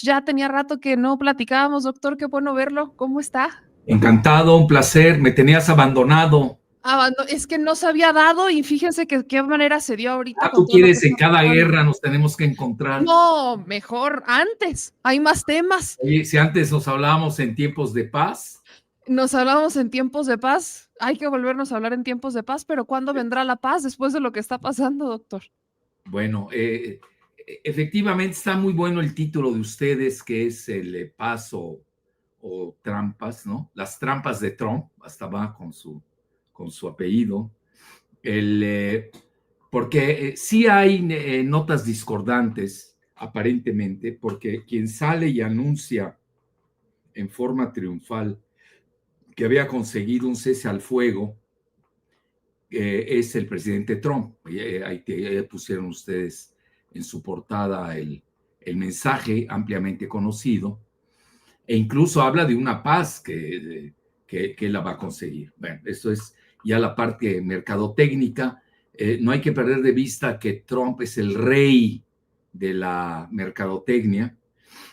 Ya tenía rato que no platicábamos, doctor, qué bueno verlo. ¿Cómo está? Encantado, un placer. Me tenías abandonado. Es que no se había dado y fíjense que qué manera se dio ahorita con Tú todo lo que quieres, en está cada pasando. guerra nos tenemos que encontrar. No, mejor antes. Hay más temas. Oye, si antes nos hablábamos en tiempos de paz, Nos hablábamos en tiempos de paz. Hay que volvernos a hablar en tiempos de paz, pero ¿cuándo vendrá la paz después de lo que está pasando, doctor? bueno, efectivamente está muy bueno el título de ustedes, que es el paso o trampas, ¿no? Las trampas de Trump, hasta va con su apellido. El, porque sí hay notas discordantes, aparentemente, porque quien sale y anuncia en forma triunfal que había conseguido un cese al fuego es el presidente Trump. Ahí pusieron ustedes en su portada el mensaje ampliamente conocido, e incluso habla de una paz que la va a conseguir. Bueno, esto es ya la parte mercadotécnica. No hay que perder de vista que Trump es el rey de la mercadotecnia.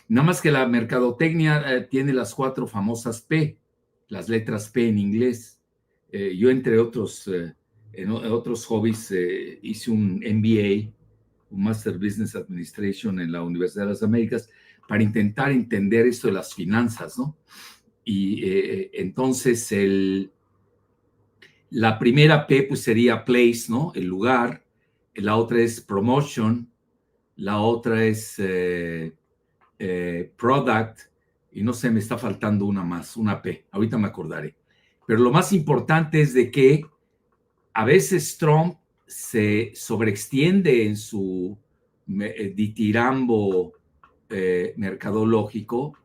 Nada más que la mercadotecnia tiene las 4 famosas P, las letras P en inglés. Yo, entre otros, en otros hobbies, hice un MBA, un Master Business Administration en la Universidad de las Américas, para intentar entender esto de las finanzas, ¿no? Y entonces la primera P pues sería place, ¿no? El lugar. La otra es promotion. La otra es product, y no sé, me está faltando una más, una P, ahorita me acordaré. Pero lo más importante es de que a veces Trump se sobreextiende en su ditirambo mercadológico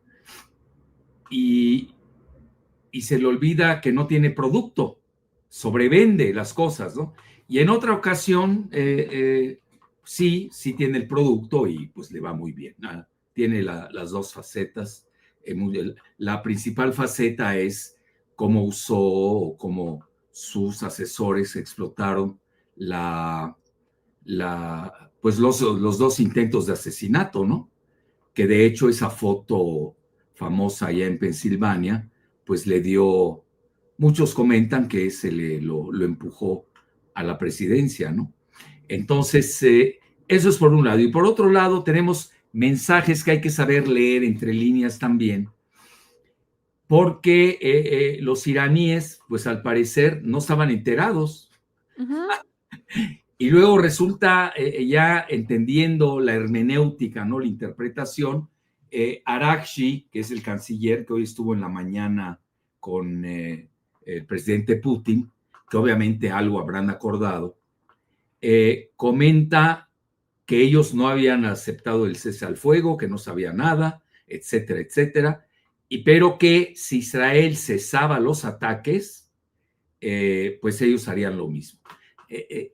y, y se le olvida que no tiene producto, sobrevende las cosas, ¿no? Y en otra ocasión, sí tiene el producto y pues le va muy bien, ¿no? Tiene las dos facetas. La principal faceta es cómo usó o cómo sus asesores explotaron pues los dos intentos de asesinato, ¿no? Que de hecho esa foto famosa allá en Pensilvania, pues le dio, muchos comentan que lo empujó a la presidencia, ¿no? Entonces, eso es por un lado. Y por otro lado, tenemos mensajes que hay que saber leer entre líneas también, porque los iraníes, pues al parecer, no estaban enterados. Ujú. Y luego resulta, ya entendiendo la hermenéutica, ¿no? La interpretación, Araghchi, que es el canciller que hoy estuvo en la mañana con el presidente Putin, que obviamente algo habrán acordado, comenta que ellos no habían aceptado el cese al fuego, que no sabía nada, etcétera, etcétera, pero que si Israel cesaba los ataques, pues ellos harían lo mismo.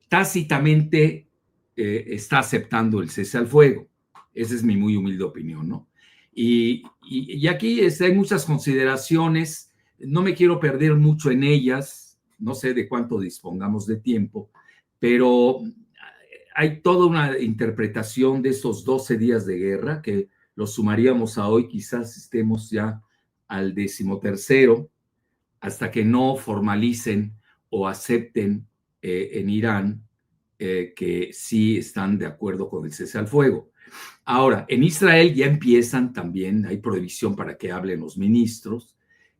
Tácitamente está aceptando el cese al fuego. Esa es mi muy humilde opinión, ¿no? Y aquí hay muchas consideraciones, no me quiero perder mucho en ellas, no sé de cuánto dispongamos de tiempo, pero hay toda una interpretación de estos 12 días de guerra que los sumaríamos a hoy, quizás estemos ya al 13º, hasta que no formalicen o acepten en Irán que sí están de acuerdo con el cese al fuego. Ahora, en Israel ya empiezan también, hay prohibición para que hablen los ministros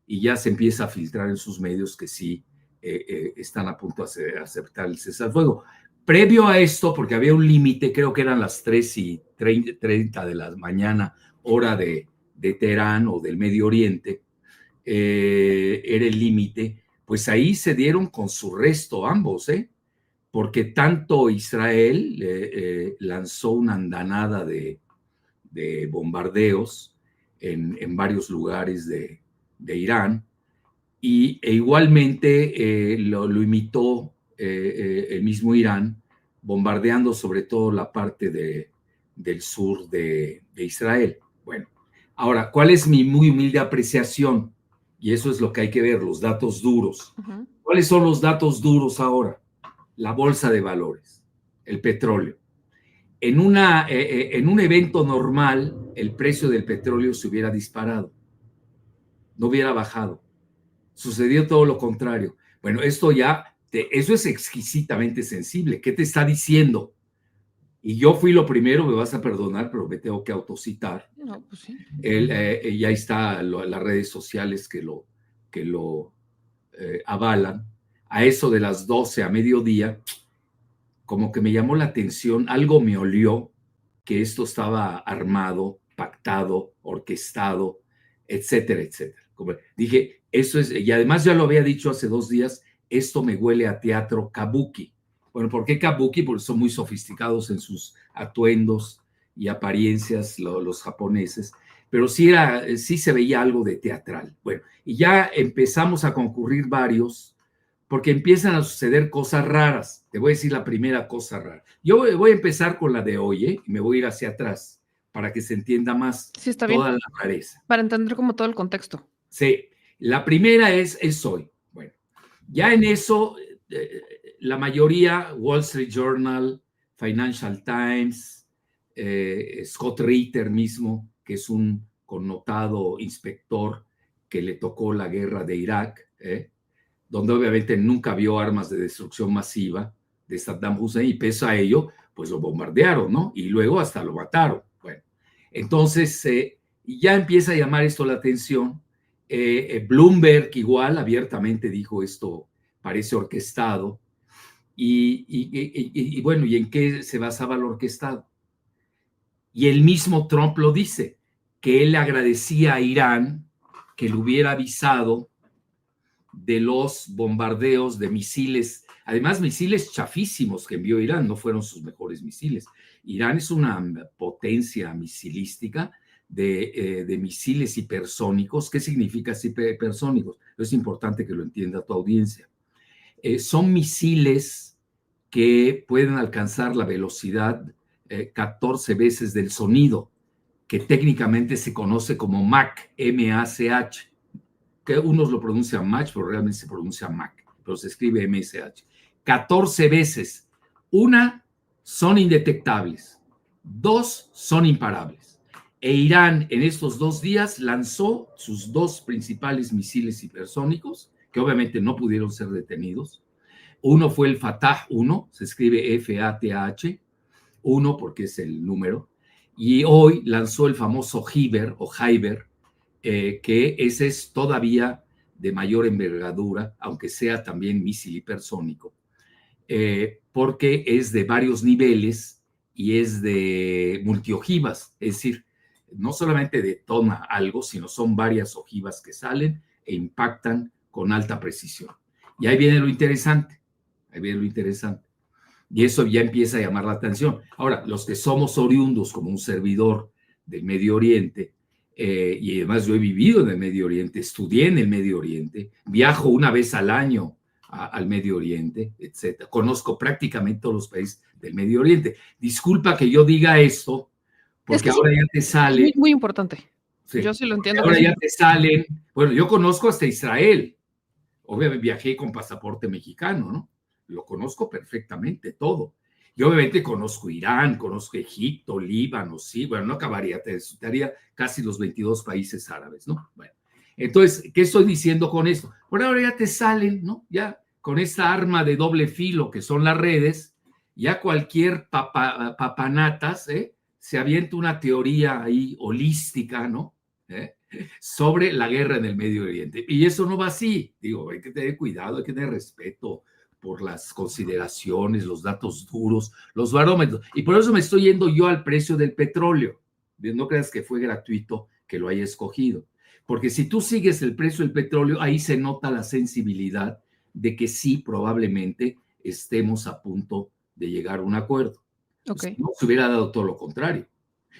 y ya se empieza a filtrar en sus medios que sí están a punto de aceptar el cese al fuego. Previo a esto, porque había un límite, creo que eran las 3:30 de la mañana, hora de Teherán o del Medio Oriente, era el límite, pues ahí se dieron con su resto ambos, porque tanto Israel lanzó una andanada de bombardeos en varios lugares de Irán, e igualmente lo imitó el mismo Irán, bombardeando sobre todo la parte del sur de Israel. Bueno, ahora, ¿cuál es mi muy humilde apreciación? Y eso es lo que hay que ver, los datos duros. Ujú. ¿Cuáles son los datos duros ahora? La bolsa de valores, el petróleo. En un evento normal, el precio del petróleo se hubiera disparado, no hubiera bajado. Sucedió todo lo contrario. Bueno, esto eso es exquisitamente sensible. ¿Qué te está diciendo? Y yo fui lo primero, me vas a perdonar, pero me tengo que autocitar. No, pues sí. Ya está las redes sociales que lo avalan. A eso de las 12 a mediodía, como que me llamó la atención, algo me olió que esto estaba armado, pactado, orquestado, etcétera, etcétera. Como dije, eso es, y además ya lo había dicho hace 2 días, esto me huele a teatro kabuki. Bueno, ¿por qué kabuki? Porque son muy sofisticados en sus atuendos y apariencias los japoneses, pero sí se veía algo de teatral. Bueno, y ya empezamos a concurrir varios, porque empiezan a suceder cosas raras. Te voy a decir la primera cosa rara. Yo voy a empezar con la de hoy, y me voy a ir hacia atrás para que se entienda más Sí, está toda bien. la rareza. Para entender como todo el contexto. Sí, la primera es hoy. Bueno, ya en eso, la mayoría, Wall Street Journal, Financial Times, Scott Ritter mismo, que es un connotado inspector que le tocó la guerra de Irak, donde obviamente nunca vio armas de destrucción masiva de Saddam Hussein, y pese a ello, pues lo bombardearon, ¿no? Y luego hasta lo mataron. Bueno, entonces ya empieza a llamar esto la atención. Bloomberg igual abiertamente dijo esto parece orquestado. Y bueno, ¿y en qué se basaba lo orquestado? Y el mismo Trump lo dice, que él le agradecía a Irán que le hubiera avisado de los bombardeos de misiles, además misiles chafísimos que envió Irán, no fueron sus mejores misiles. Irán es una potencia misilística de misiles hipersónicos. ¿Qué significa hipersónicos? Es importante que lo entienda tu audiencia. Son misiles que pueden alcanzar la velocidad 14 veces del sonido, que técnicamente se conoce como Mach, M-A-C-H, que unos lo pronuncian Mach, pero realmente se pronuncia Mach, pero se escribe M-S-H. 14 veces. Una, son indetectables. 2, son imparables. E Irán en estos 2 días lanzó sus 2 principales misiles hipersónicos, que obviamente no pudieron ser detenidos. Uno fue el Fatah 1, se escribe F-A-T-H, 1 porque es el número, y hoy lanzó el famoso Hiber o Hyber, que ese es todavía de mayor envergadura, aunque sea también misil hipersónico, porque es de varios niveles y es de multiojivas, es decir, no solamente detona algo, sino son varias ojivas que salen e impactan con alta precisión. Y ahí viene lo interesante, Y eso ya empieza a llamar la atención. Ahora, los que somos oriundos como un servidor del Medio Oriente, y además yo he vivido en el Medio Oriente, estudié en el Medio Oriente, viajo una vez al año al Medio Oriente, etcétera. Conozco prácticamente todos los países del Medio Oriente. Disculpa que yo diga esto, porque es que ahora ya te sale. Es muy importante. Sí, yo sí lo entiendo. Ahora ya te salen. Bueno, yo conozco hasta Israel. Obviamente viajé con pasaporte mexicano, ¿no? Lo conozco perfectamente todo. Y obviamente conozco Irán, conozco Egipto, Líbano, sí, bueno, no acabaría, te resultaría casi los 22 países árabes, ¿no? Bueno, entonces, ¿qué estoy diciendo con esto? Por ahora ya te salen, ¿no? Ya con esta arma de doble filo que son las redes, ya cualquier papanatas, se avienta una teoría ahí holística, ¿no? Sobre la guerra en el Medio Oriente. Y eso no va así. Digo, hay que tener cuidado, hay que tener respeto por las consideraciones, los datos duros, los barómetros. Y por eso me estoy yendo yo al precio del petróleo. No creas que fue gratuito que lo haya escogido. Porque si tú sigues el precio del petróleo, ahí se nota la sensibilidad de que sí, probablemente estemos a punto de llegar a un acuerdo. Okay. No se hubiera dado todo lo contrario.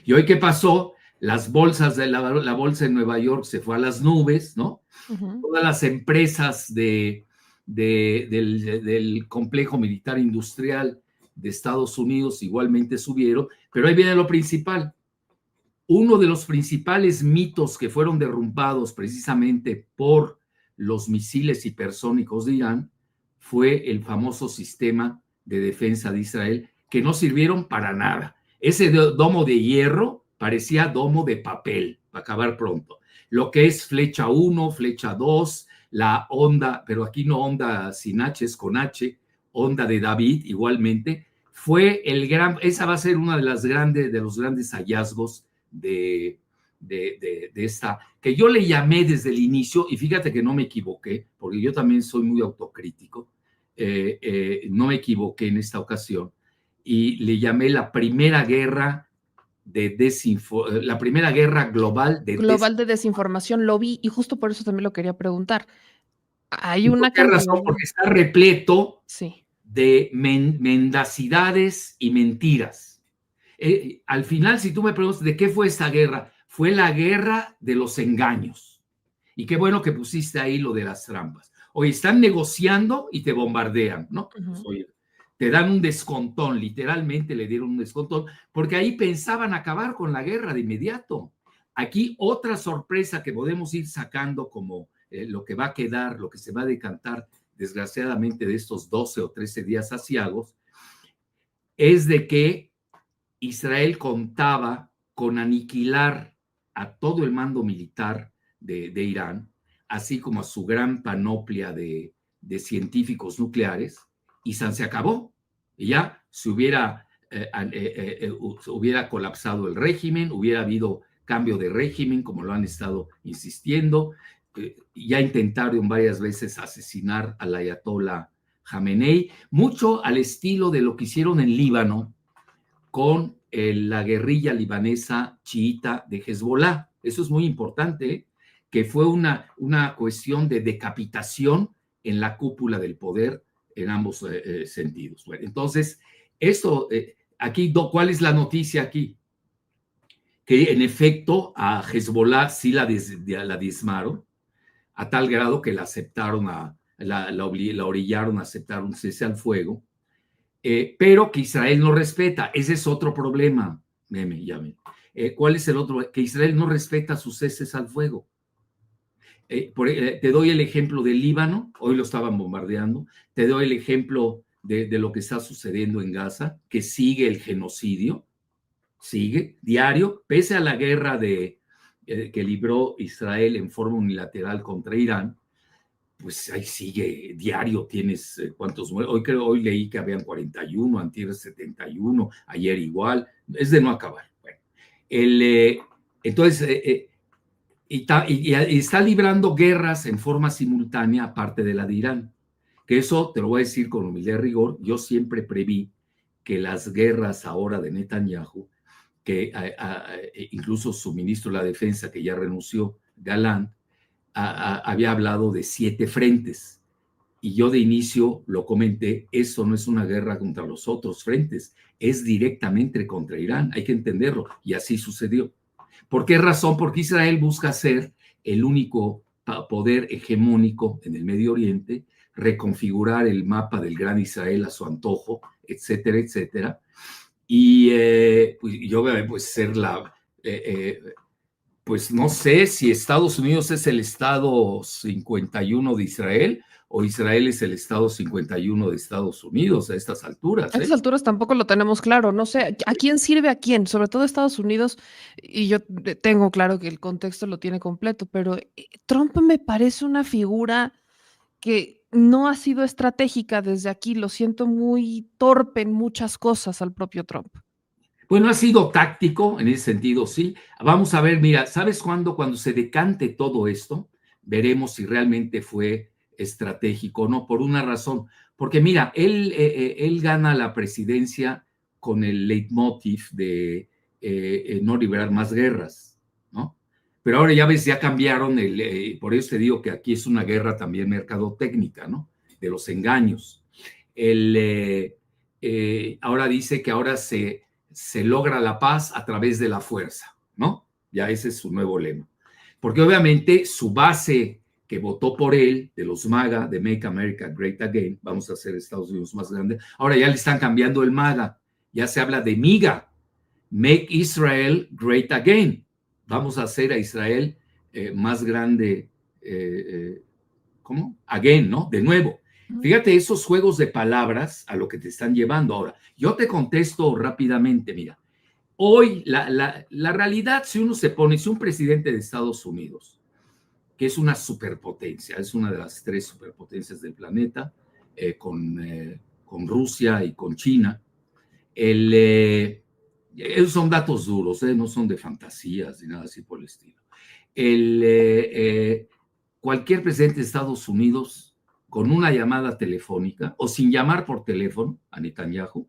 ¿Y hoy qué pasó? Las bolsas de la bolsa de Nueva York se fue a las nubes, ¿no? Todas las empresas del complejo militar industrial de Estados Unidos igualmente subieron, pero ahí viene lo principal. Uno de los principales mitos que fueron derrumbados precisamente por los misiles hipersónicos de Irán fue el famoso sistema de defensa de Israel, que no sirvieron para nada. Ese domo de hierro parecía domo de papel, para acabar pronto. Lo que es flecha 1, flecha 2, la onda, pero aquí no onda sin H, es con H, onda de David igualmente, fue esa va a ser una de los grandes hallazgos de esta, que yo le llamé desde el inicio, y fíjate que no me equivoqué, porque yo también soy muy autocrítico, no me equivoqué en esta ocasión, y le llamé la primera guerra la primera guerra global de Global de desinformación, lo vi y justo por eso también lo quería preguntar. Hay ¿Por una qué razón? cantidad. Porque está repleto Sí. de mendacidades y mentiras. Al final, si tú me preguntas de qué fue esta guerra, fue la guerra de los engaños. Y qué bueno que pusiste ahí lo de las trampas. Hoy están negociando y te bombardean, ¿no? Pues, oye, te dan un descontón, literalmente le dieron un descontón, porque ahí pensaban acabar con la guerra de inmediato. Aquí otra sorpresa que podemos ir sacando como lo que va a quedar, lo que se va a decantar desgraciadamente de estos 12 o 13 días asiagos, es de que Israel contaba con aniquilar a todo el mando militar de Irán, así como a su gran panoplia de científicos nucleares, y se acabó. Y ya se hubiera colapsado el régimen, hubiera habido cambio de régimen, como lo han estado insistiendo. Ya intentaron varias veces asesinar al ayatollah Jamenei, mucho al estilo de lo que hicieron en Líbano con la guerrilla libanesa chiita de Hezbollah. Eso es muy importante, que fue una cuestión de decapitación en la cúpula del poder en ambos sentidos. Bueno, entonces, aquí, ¿cuál es la noticia aquí? Que en efecto a Hezbollah sí la diezmaron, a tal grado que la aceptaron, la orillaron a aceptar un cese al fuego, pero que Israel no respeta. Ese es otro problema, meme. ¿Cuál es el otro? Que Israel no respeta sus ceses al fuego. Te doy el ejemplo del Líbano, hoy lo estaban bombardeando, te doy el ejemplo de lo que está sucediendo en Gaza, que sigue el genocidio, sigue diario, pese a la guerra que libró Israel en forma unilateral contra Irán. Pues ahí sigue, diario tienes cuántos muertos. Hoy leí que habían 41, antier 71, ayer igual, es de no acabar. Bueno, entonces, y está librando guerras en forma simultánea, aparte de la de Irán, que eso te lo voy a decir con humildad y rigor. Yo siempre preví que las guerras ahora de Netanyahu, que incluso su ministro de la Defensa, que ya renunció, Galán, había hablado de 7 frentes, y yo de inicio lo comenté, eso no es una guerra contra los otros frentes, es directamente contra Irán, hay que entenderlo, y así sucedió. ¿Por qué razón? Porque Israel busca ser el único poder hegemónico en el Medio Oriente, reconfigurar el mapa del Gran Israel a su antojo, etcétera, etcétera, y yo pues ser pues no sé si Estados Unidos es el Estado 51 de Israel o Israel es el Estado 51 de Estados Unidos a estas alturas. A estas alturas tampoco lo tenemos claro. No sé a quién sirve a quién, sobre todo Estados Unidos. Y yo tengo claro que el contexto lo tiene completo, pero Trump me parece una figura que no ha sido estratégica desde aquí. Lo siento muy torpe en muchas cosas al propio Trump. Bueno, ha sido táctico en ese sentido, sí. Vamos a ver, mira, ¿sabes cuándo? Cuando se decante todo esto, veremos si realmente fue estratégico o no, por una razón. Porque mira, él gana la presidencia con el leitmotiv de no liberar más guerras, ¿no? Pero ahora ya ves, ya cambiaron, por eso te digo que aquí es una guerra también mercadotécnica, ¿no? De los engaños. Ahora dice que ahora se logra la paz a través de la fuerza, ¿no? Ya ese es su nuevo lema. Porque obviamente su base que votó por él, de los MAGA, de Make America Great Again, vamos a hacer Estados Unidos más grande, ahora ya le están cambiando el MAGA, ya se habla de MIGA, Make Israel Great Again, vamos a hacer a Israel más grande, ¿cómo? Again, ¿no? De nuevo. Fíjate esos juegos de palabras a lo que te están llevando ahora. Yo te contesto rápidamente, mira. hoy la realidad, si uno se pone, si un presidente de Estados Unidos, que es una superpotencia, es una de las 3 superpotencias del planeta, con Rusia y con China, esos son datos duros, no son de fantasías ni nada así por el estilo. Cualquier presidente de Estados Unidos, con una llamada telefónica o sin llamar por teléfono a Netanyahu,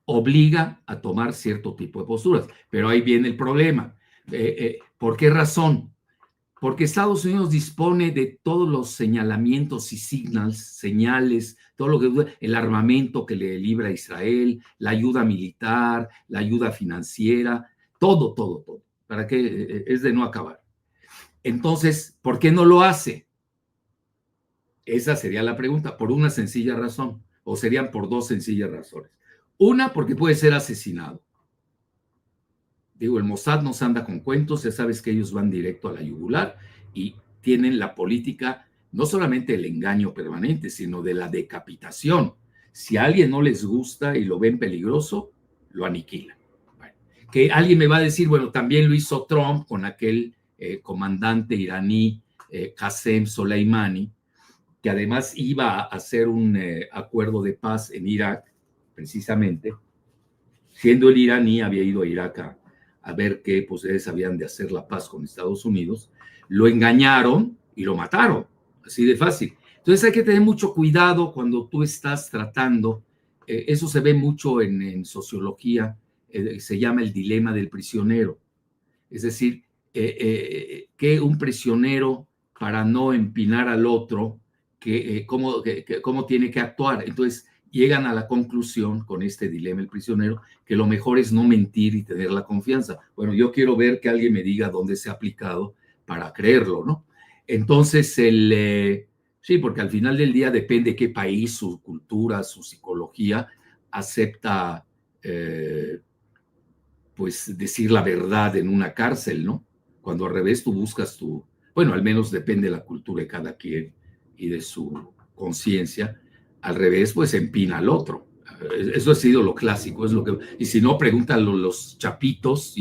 obliga a tomar cierto tipo de posturas. Pero ahí viene el problema. ¿Por qué razón? Porque Estados Unidos dispone de todos los señalamientos y señales, todo lo que el armamento que le libra a Israel, la ayuda militar, la ayuda financiera, todo, para que es de no acabar. Entonces, ¿por qué no lo hace? Esa sería la pregunta, por una sencilla razón, o serían por 2 sencillas razones. Una, porque puede ser asesinado. Digo, el Mossad no se anda con cuentos, ya sabes que ellos van directo a la yugular y tienen la política, no solamente el engaño permanente, sino de la decapitación. Si a alguien no les gusta y lo ven peligroso, lo aniquilan. Bueno, que alguien me va a decir, bueno, también lo hizo Trump con aquel comandante iraní, Qasem Soleimani, que además iba a hacer un acuerdo de paz en Irak, precisamente, siendo el iraní, había ido a Irak a ver qué posibilidades habían de hacer la paz con Estados Unidos, lo engañaron y lo mataron, así de fácil. Entonces hay que tener mucho cuidado cuando tú estás tratando, eso se ve mucho en sociología, se llama el dilema del prisionero, es decir, que un prisionero, para no empinar al otro, cómo tiene que actuar. Entonces llegan a la conclusión con este dilema el prisionero que lo mejor es no mentir y tener la confianza. Bueno, yo quiero ver que alguien me diga dónde se ha aplicado para creerlo, ¿no? Entonces, sí, porque al final del día depende qué país, su cultura, su psicología acepta, pues, decir la verdad en una cárcel, ¿no? Cuando al revés tú buscas bueno, al menos depende de la cultura de cada quien y de su conciencia, al revés, pues empina al otro. Eso ha sido lo clásico, es lo que, y si no, pregúntalo los chapitos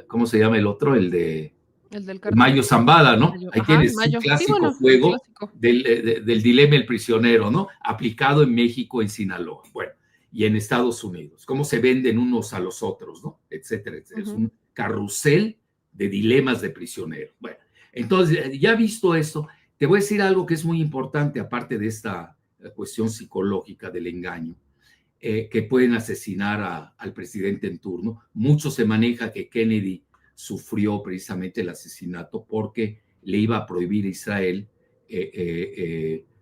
¿cómo se llama el otro? El del Mayo Zambada, ¿no? Mayo. Ahí Ajá, tienes un Mayo. Sí, clásico bueno, el juego clásico. del dilema el prisionero, ¿no? Aplicado en México, en Sinaloa, bueno, y en Estados Unidos, cómo se venden unos a los otros, ¿no? Etcétera, etcétera. Es un carrusel de dilemas de prisionero. Bueno, entonces, ya visto esto, te voy a decir algo que es muy importante, aparte de esta cuestión psicológica del engaño, que pueden asesinar al presidente en turno. Mucho se maneja que Kennedy sufrió precisamente el asesinato porque le iba a prohibir a Israel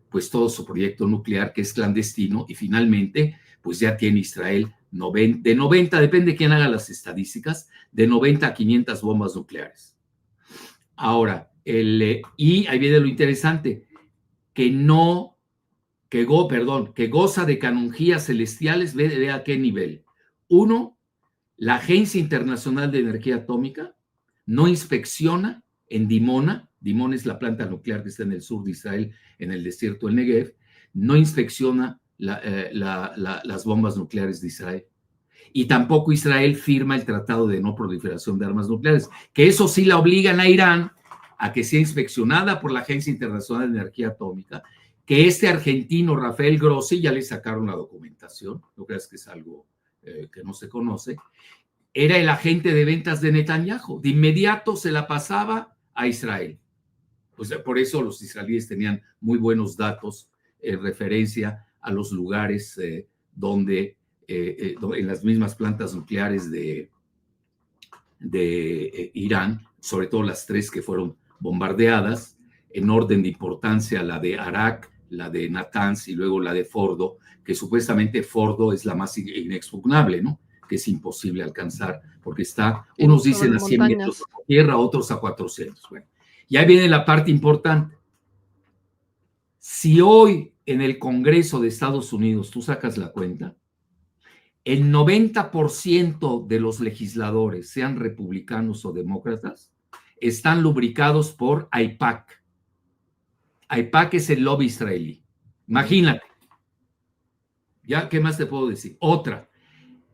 pues todo su proyecto nuclear, que es clandestino, y finalmente pues ya tiene Israel de 90, depende de quién haga las estadísticas, de 90 a 500 bombas nucleares. Ahora, y ahí viene lo interesante, que goza de canonjías celestiales, ve a qué nivel. Uno, la Agencia Internacional de Energía Atómica no inspecciona en Dimona es la planta nuclear que está en el sur de Israel, en el desierto del Negev, no inspecciona las bombas nucleares de Israel. Y tampoco Israel firma el Tratado de No Proliferación de Armas Nucleares, que eso sí la obligan a Irán a que sea inspeccionada por la Agencia Internacional de Energía Atómica, que este argentino Rafael Grossi, ya le sacaron la documentación, no creas que es algo que no se conoce, era el agente de ventas de Netanyahu, de inmediato se la pasaba a Israel. Pues por eso los israelíes tenían muy buenos datos en referencia a los lugares donde en las mismas plantas nucleares de Irán, sobre todo las 3 que fueron bombardeadas, en orden de importancia la de Arak, la de Natanz y luego la de Fordo, que supuestamente Fordo es la más inexpugnable, ¿no? Que es imposible alcanzar, porque unos dicen a 100 metros bajo tierra, otros a 400. Bueno, y ahí viene la parte importante. Si hoy en el Congreso de Estados Unidos tú sacas la cuenta, el 90% de los legisladores, sean republicanos o demócratas, están lubricados por AIPAC. AIPAC es el lobby israelí. Imagínate. ¿Ya qué más te puedo decir? Otra.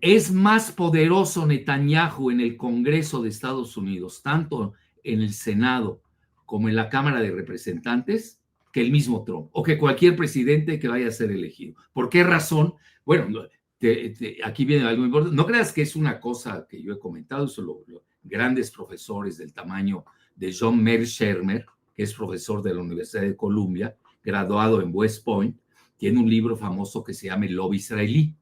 es más poderoso Netanyahu en el Congreso de Estados Unidos, tanto en el Senado como en la Cámara de Representantes, que el mismo Trump, o que cualquier presidente que vaya a ser elegido. ¿Por qué razón? Bueno, aquí viene algo importante. No creas que es una cosa que yo he comentado, eso grandes profesores del tamaño de John Mearsheimer, que es profesor de la Universidad de Columbia, graduado en West Point, tiene un libro famoso que se llama El Lobby Israelí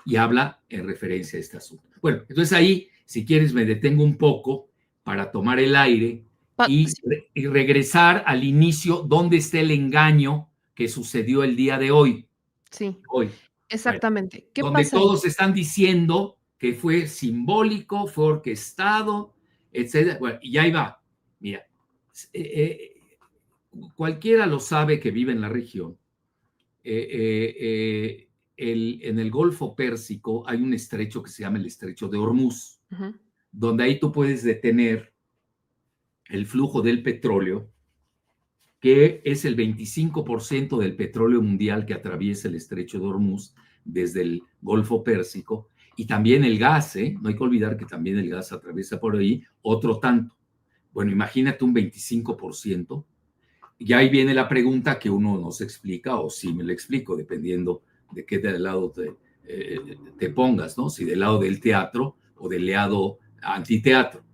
y habla en referencia a este asunto. Bueno, entonces ahí, si quieres, me detengo un poco para tomar el aire y regresar al inicio, donde está el engaño que sucedió el día de hoy. Sí, hoy. exactamente. Bueno, ¿Qué donde pasa ahí? todos están diciendo que fue simbólico, fue orquestado, etcétera. Bueno, y ahí va. Mira, cualquiera lo sabe que vive en la región. En el Golfo Pérsico hay un estrecho que se llama el Estrecho de Hormuz, donde ahí tú puedes detener el flujo del petróleo, que es el 25% del petróleo mundial que atraviesa el Estrecho de Hormuz desde el Golfo Pérsico, y también el gas, no hay que olvidar que también el gas atraviesa por ahí otro tanto. Bueno, imagínate un 25%. Y ahí viene la pregunta que uno no se explica, o si me lo explico, dependiendo de qué del lado te pongas, ¿no? Si del lado del teatro o del lado antiteatro.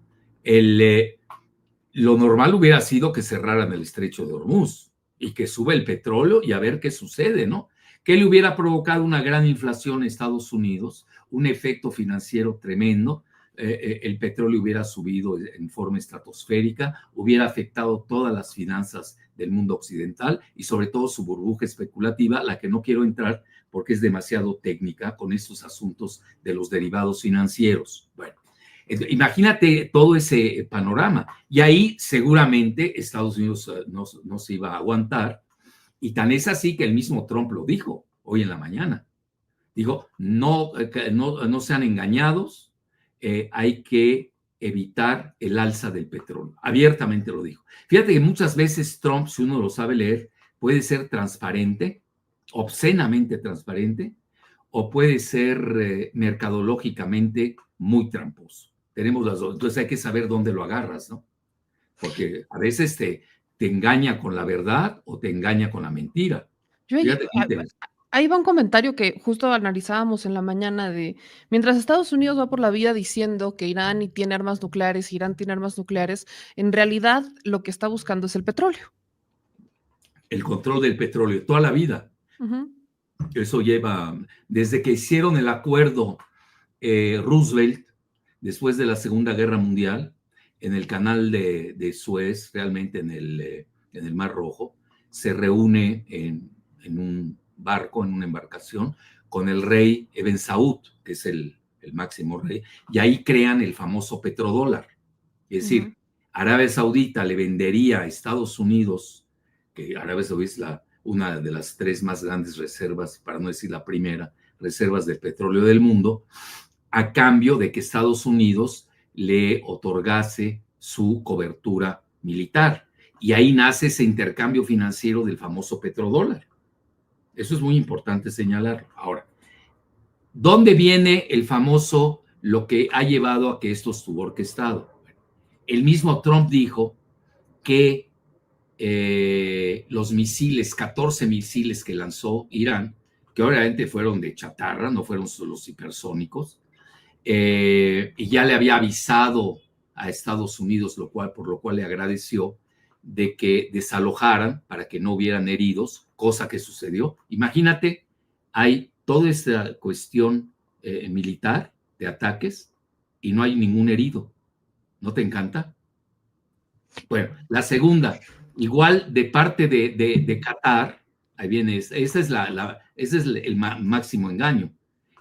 Lo normal hubiera sido que cerraran el estrecho de Hormuz y que sube el petróleo y a ver qué sucede, ¿no? ¿Qué le hubiera provocado una gran inflación en Estados Unidos, un efecto financiero tremendo? El petróleo hubiera subido en forma estratosférica, hubiera afectado todas las finanzas del mundo occidental y sobre todo su burbuja especulativa, la que no quiero entrar porque es demasiado técnica con estos asuntos de los derivados financieros. Bueno, imagínate todo ese panorama. Y ahí seguramente Estados Unidos no se iba a aguantar. Y tan es así que el mismo Trump lo dijo hoy en la mañana. Dijo, no sean engañados, hay que evitar el alza del petróleo. Abiertamente lo dijo. Fíjate que muchas veces Trump, si uno lo sabe leer, puede ser transparente, obscenamente transparente, o puede ser mercadológicamente muy tramposo. Tenemos las dos. Entonces hay que saber dónde lo agarras, ¿no? Porque a veces te engaña con la verdad o te engaña con la mentira. Fíjate qué interesante. Ahí va un comentario que justo analizábamos en la mañana de, mientras Estados Unidos va por la vida diciendo que Irán tiene armas nucleares, Irán tiene armas nucleares, en realidad lo que está buscando es el petróleo. El control del petróleo, toda la vida. Eso lleva, desde que hicieron el acuerdo Roosevelt, después de la Segunda Guerra Mundial, en el canal de Suez, realmente en el Mar Rojo, se reúne en un barco, en una embarcación, con el rey Ibn Saud, que es el máximo rey, y ahí crean el famoso petrodólar. Es decir, Arabia Saudita le vendería a Estados Unidos, que Arabia Saudita es una de las 3 más grandes reservas, para no decir la primera, reservas de petróleo del mundo, a cambio de que Estados Unidos le otorgase su cobertura militar. Y ahí nace ese intercambio financiero del famoso petrodólar. Eso es muy importante señalarlo. Ahora, ¿dónde viene el famoso, lo que ha llevado a que esto estuvo orquestado? El mismo Trump dijo que los misiles, 14 misiles que lanzó Irán, que obviamente fueron de chatarra, no fueron solo los hipersónicos, y ya le había avisado a Estados Unidos, por lo cual le agradeció de que desalojaran para que no hubieran heridos, cosa que sucedió. Imagínate, hay toda esta cuestión militar de ataques y no hay ningún herido. ¿No te encanta? Bueno, la segunda, igual de parte de Qatar, ahí viene, ese es el máximo engaño.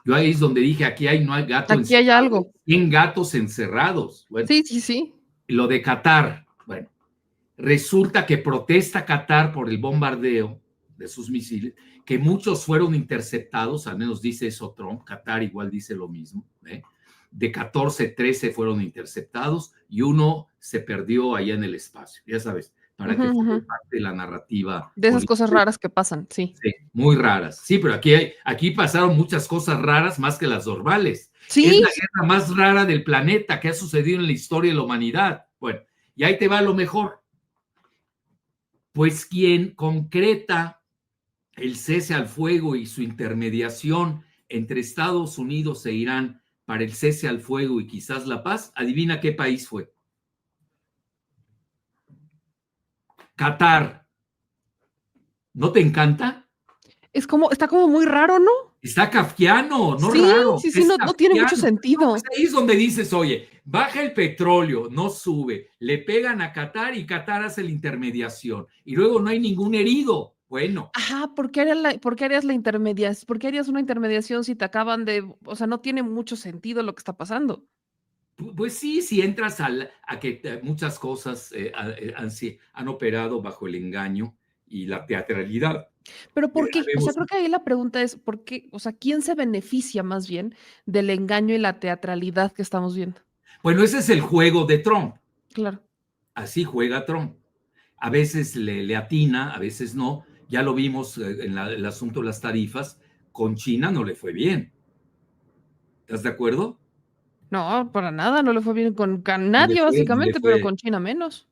Yo ahí es donde dije, no hay gato Aquí hay encerrado, algo. 100 gatos encerrados. Bueno, Sí. lo de Qatar, bueno, resulta que protesta Qatar por el bombardeo de sus misiles, que muchos fueron interceptados, al menos dice eso Trump, Qatar igual dice lo mismo, de 14, 13 fueron interceptados y uno se perdió allá en el espacio. Ya sabes, para que forme parte de la narrativa de esas cosas política. raras que pasan, sí. Sí, muy raras. Sí, pero aquí pasaron muchas cosas raras más que las normales. Es Sí, la guerra más rara del planeta que ha sucedido en la historia de la humanidad. Bueno, y ahí te va lo mejor. Pues quien concreta el cese al fuego y su intermediación entre Estados Unidos e Irán para el cese al fuego y quizás la paz, adivina qué país fue. Qatar. ¿No te encanta? está como muy raro, ¿no? Está kafkiano, no Sí, raro, sí, sí, es no, no tiene mucho kafkiano. No, pues sentido. ahí es donde dices, oye, baja el petróleo, no sube, le pegan a Qatar y Qatar hace la intermediación y luego no hay ningún herido. Bueno, Ajá, ¿por qué harías por qué harías una intermediación si te acaban de, o sea, no tiene mucho sentido lo que está pasando? pues sí, si entras a que muchas cosas han operado bajo el engaño y la teatralidad. Pero ¿por qué? O sea, Habemos- creo que ahí la pregunta es, ¿por qué? O sea, ¿quién se beneficia más bien del engaño y la teatralidad que estamos viendo? bueno, ese es el juego de Trump. Claro. Así juega Trump. A veces le atina, a veces no. Ya lo vimos en el asunto de las tarifas. Con China no le fue bien. ¿Estás de acuerdo? No, para nada, no le fue bien con No le nadie, fue, no le básicamente, pero fue, con China menos.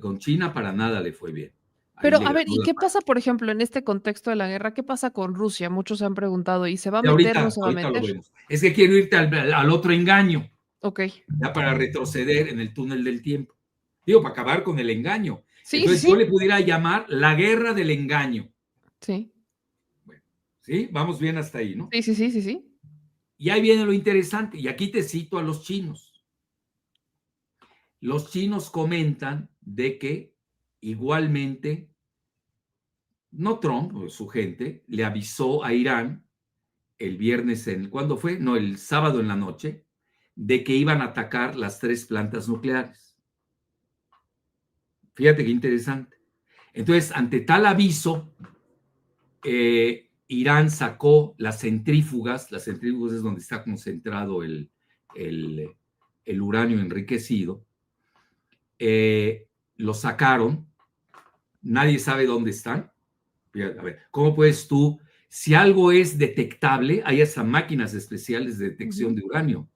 con China para nada le fue bien. Ahí Pero, le a ver, ganó ¿y la qué mano. pasa, por ejemplo, en este contexto de la guerra? ¿Qué pasa con Rusia? Muchos se han preguntado, ¿y se va a Y meter, no ahorita, se va a ahorita lo meter? vemos. Es que quiero irte al otro engaño, Ok. ya para retroceder en el túnel del tiempo. Digo, para acabar con el engaño. Sí, sí, Entonces yo le sí. pudiera llamar la guerra del engaño. Sí. Bueno, ¿sí? Vamos bien hasta ahí, ¿no? Sí, sí, sí, sí, sí. Y ahí viene lo interesante, y aquí te cito a los chinos. Los chinos comentan de que igualmente, no Trump, o su gente, le avisó a Irán el viernes, ¿cuándo fue? No, el sábado en la noche, de que iban a atacar las 3 plantas nucleares. Fíjate qué interesante. Entonces, ante tal aviso, Irán sacó las centrífugas es donde está concentrado el, el uranio enriquecido, lo sacaron, nadie sabe dónde están. A ver, ¿cómo puedes tú, si algo es detectable, hay hasta máquinas especiales de detección Ujú. de uranio,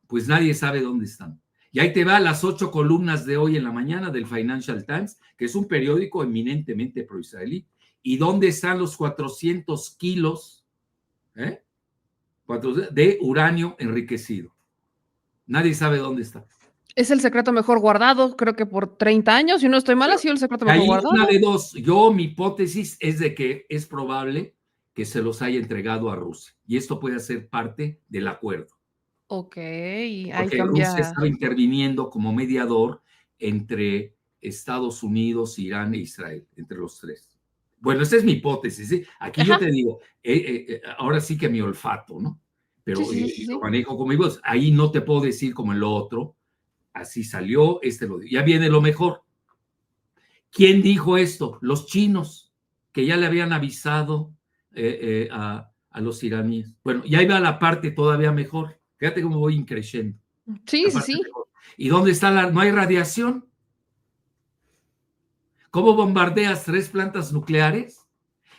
pues nadie sabe dónde están. Y ahí te va las 8 columnas de hoy en la mañana del Financial Times, que es un periódico eminentemente pro-israelí. ¿Y dónde están los 400 kilos de uranio enriquecido? Nadie sabe dónde está. Es el secreto mejor guardado, creo que por 30 años, si no estoy mal, ha sido el secreto mejor Ahí una guardado. de dos. Mi hipótesis es de que es probable que se los haya entregado a Rusia. Y esto puede ser parte del acuerdo. Ok, ahí Porque Rusia cambia. estaba interviniendo como mediador entre Estados Unidos, Irán e Israel, entre los tres. Bueno, esa es mi hipótesis. ¿Sí? Aquí yo Ajá. te digo, ahora sí que mi olfato, ¿no? Sí, Pero sí, sí, sí, lo sí. manejo como mi voz. Ahí no te puedo decir como en lo otro. Así salió, ya viene lo mejor. ¿Quién dijo esto? Los chinos, que ya le habían avisado a los iraníes. Bueno, y ahí va la parte todavía mejor. Fíjate cómo voy increciendo. Sí, La sí, parte sí. mejor. ¿Y dónde está no hay radiación? ¿Cómo bombardeas 3 plantas nucleares?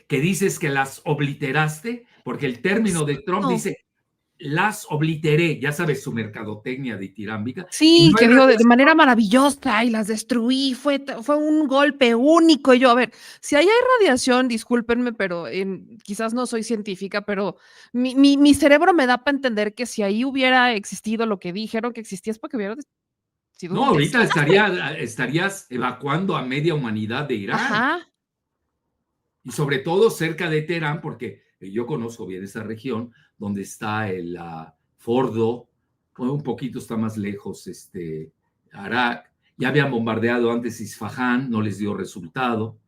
Que dices que las obliteraste, porque el término de Trump Exacto. dice, las obliteré, ya sabes, su mercadotecnia ditírambica, y Sí, no hay que digo de radiación. manera maravillosa y las destruí, fue un golpe único. Y yo, a ver, si ahí hay radiación, discúlpenme, pero quizás no soy científica, pero mi cerebro me da para entender que si ahí hubiera existido lo que dijeron que existía es porque hubiera sido No, un ahorita desastre. estarías evacuando a media humanidad de Irán. Ajá. Y sobre todo cerca de Teherán, porque yo conozco bien esa región, donde está el Fordo, un poquito está más lejos, Arak, ya habían bombardeado antes Isfahán, no les dio resultado,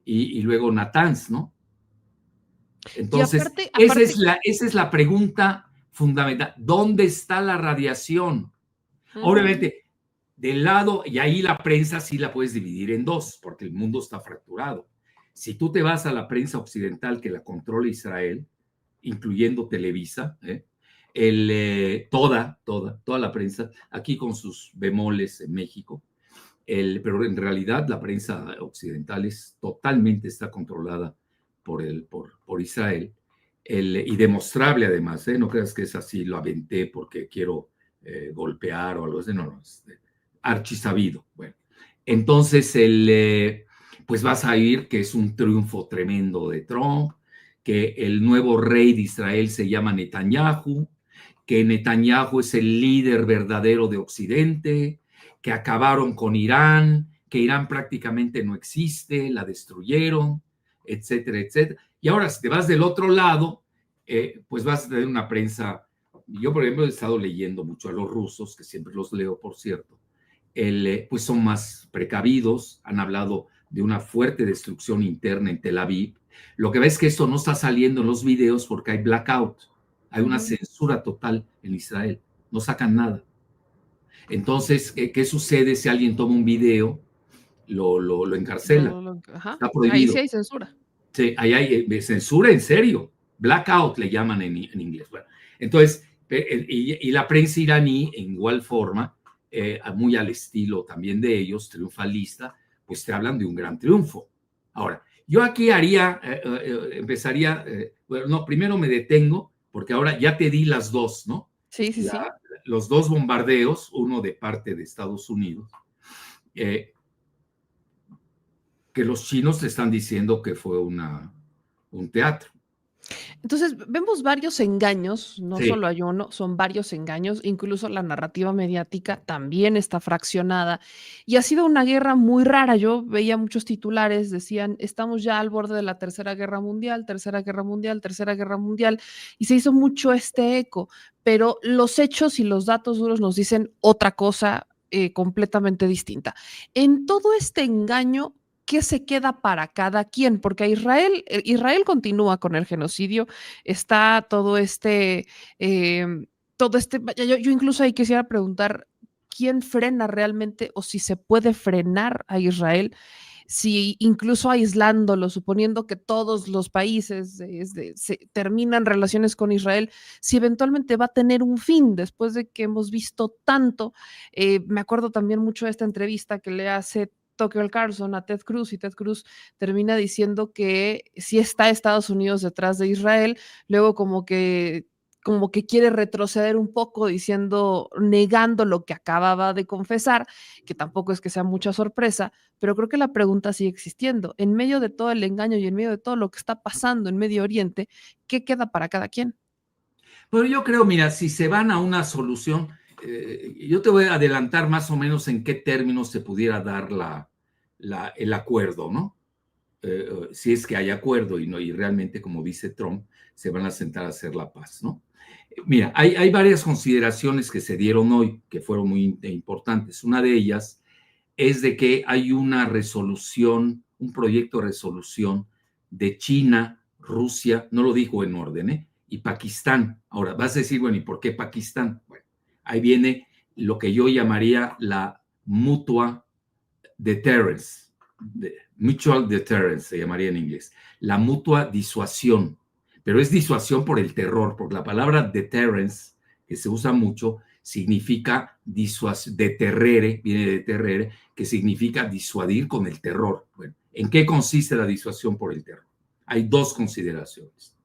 y luego Natanz, ¿no? Y Entonces, aparte, esa es la pregunta fundamental, ¿dónde está la radiación? ujú, Obviamente, del lado, y ahí la prensa sí la puedes dividir en dos, porque el mundo está fracturado. Si tú te vas a la prensa occidental que la controla Israel, incluyendo Televisa, toda la prensa, aquí con sus bemoles en México, Pero en realidad la prensa occidental está controlada por Israel, y demostrable además, no creas que es así, lo aventé porque quiero golpear o algo así, no, es archisabido. Bueno, entonces pues vas a oír que es un triunfo tremendo de Trump, que el nuevo rey de Israel se llama Netanyahu, que Netanyahu es el líder verdadero de Occidente, que acabaron con Irán, que Irán prácticamente no existe, la destruyeron, etcétera, etcétera. Y ahora, si te vas del otro lado, pues vas a tener una prensa. Yo, por ejemplo, he estado leyendo mucho a los rusos, que siempre los leo, por cierto, pues son más precavidos, han hablado de una fuerte destrucción interna en Tel Aviv. Lo que ves es que esto no está saliendo en los videos porque hay blackout, hay una censura total en Israel, no sacan nada. Entonces, ¿qué sucede si alguien toma un video? Lo encarcela, está Ahí sí prohibido. hay censura. Sí, ahí hay censura en serio, blackout le llaman en inglés. Bueno, entonces, y la prensa iraní, en igual forma, muy al estilo también de ellos, triunfalista, pues te hablan de un gran triunfo. Ahora, yo aquí empezaría, bueno, no, primero me detengo, porque ahora ya te di las dos, ¿no? Sí, sí, sí. Los dos bombardeos, uno de parte de Estados Unidos, que los chinos te están diciendo que fue un teatro. Entonces, vemos varios engaños, no Sí. solo hay uno, son varios engaños, incluso la narrativa mediática también está fraccionada y ha sido una guerra muy rara. Yo veía muchos titulares, decían, estamos ya al borde de la Tercera Guerra Mundial, Tercera Guerra Mundial, Tercera Guerra Mundial, y se hizo mucho este eco, pero los hechos y los datos duros nos dicen otra cosa completamente distinta. En todo este engaño, ¿qué se queda para cada quien? Porque Israel continúa con el genocidio, está vaya, yo incluso ahí quisiera preguntar, ¿quién frena realmente o si se puede frenar a Israel? Si incluso aislándolo, suponiendo que todos los países terminan relaciones con Israel, si eventualmente va a tener un fin después de que hemos visto tanto. Me acuerdo también mucho de esta entrevista que le hace Tucker Carlson a Ted Cruz, y Ted Cruz termina diciendo que sí está Estados Unidos detrás de Israel, luego como que quiere retroceder un poco diciendo, negando lo que acababa de confesar, que tampoco es que sea mucha sorpresa, pero creo que la pregunta sigue existiendo. En medio de todo el engaño y en medio de todo lo que está pasando en Medio Oriente, ¿qué queda para cada quien? Pero yo creo, mira, si se van a una solución, yo te voy a adelantar más o menos en qué términos se pudiera dar el acuerdo, ¿no? Si es que hay acuerdo y realmente, como dice Trump, se van a sentar a hacer la paz, ¿no? Mira, hay varias consideraciones que se dieron hoy que fueron muy importantes. Una de ellas es de que hay una resolución, un proyecto de resolución de China, Rusia, no lo dijo en orden, y Pakistán. Ahora, vas a decir, bueno, ¿y por qué Pakistán? Bueno, ahí viene lo que yo llamaría la mutua deterrence, mutual deterrence se llamaría en inglés, la mutua disuasión, pero es disuasión por el terror, porque la palabra deterrence, que se usa mucho, significa deterrere, viene de terrere, que significa disuadir con el terror. Bueno, ¿en qué consiste la disuasión por el terror? Hay dos consideraciones.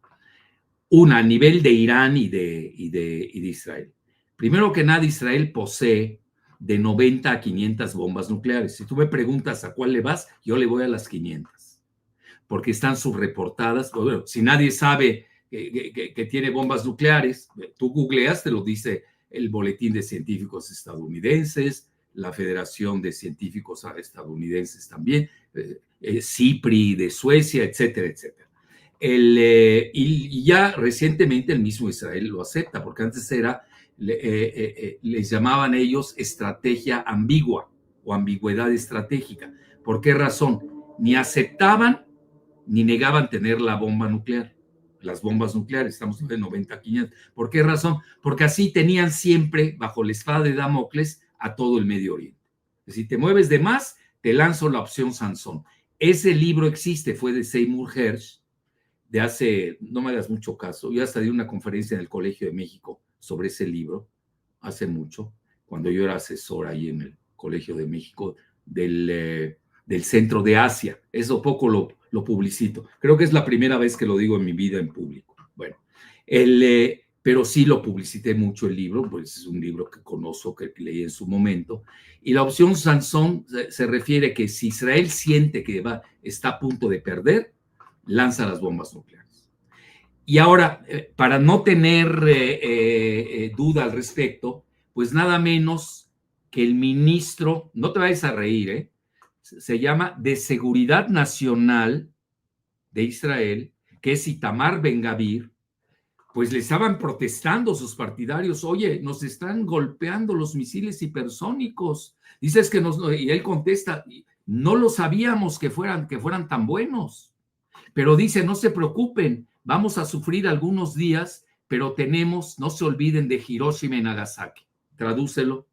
Una a nivel de Irán y de Israel. Primero que nada, Israel posee de 90 a 500 bombas nucleares. Si tú me preguntas a cuál le vas, yo le voy a las 500, porque están subreportadas. Bueno, si nadie sabe que tiene bombas nucleares, tú googleas, te lo dice el Boletín de Científicos Estadounidenses, la Federación de Científicos Estadounidenses también, CIPRI de Suecia, etcétera, etcétera. Y ya recientemente el mismo Israel lo acepta, porque antes les llamaban ellos estrategia ambigua o ambigüedad estratégica. ¿Por qué razón? Ni aceptaban ni negaban tener la bomba nuclear, las bombas nucleares, estamos de 90 a 500. ¿Por qué razón? Porque así tenían siempre bajo la espada de Damocles a todo el Medio Oriente. Si te mueves de más, te lanzo la opción Sansón. Ese libro existe, fue de Seymour Hersh, de hace, no me hagas mucho caso, yo hasta di una conferencia en el Colegio de México sobre ese libro, hace mucho, cuando yo era asesor ahí en el Colegio de México del centro de Asia. Eso poco lo publicito. Creo que es la primera vez que lo digo en mi vida en público. Bueno, pero sí lo publicité mucho el libro, pues es un libro que conozco, que leí en su momento. Y la opción Sansón se refiere que si Israel siente que está a punto de perder, lanza las bombas nucleares. Y ahora, para no tener duda al respecto, pues nada menos que el ministro, no te vayas a reír, se llama de Seguridad Nacional de Israel, que es Itamar Ben-Gavir, pues le estaban protestando sus partidarios, oye, nos están golpeando los misiles hipersónicos. Dices que y él contesta, no lo sabíamos que fueran tan buenos. Pero dice, no se preocupen, vamos a sufrir algunos días, pero no se olviden de Hiroshima y Nagasaki. Tradúcelo.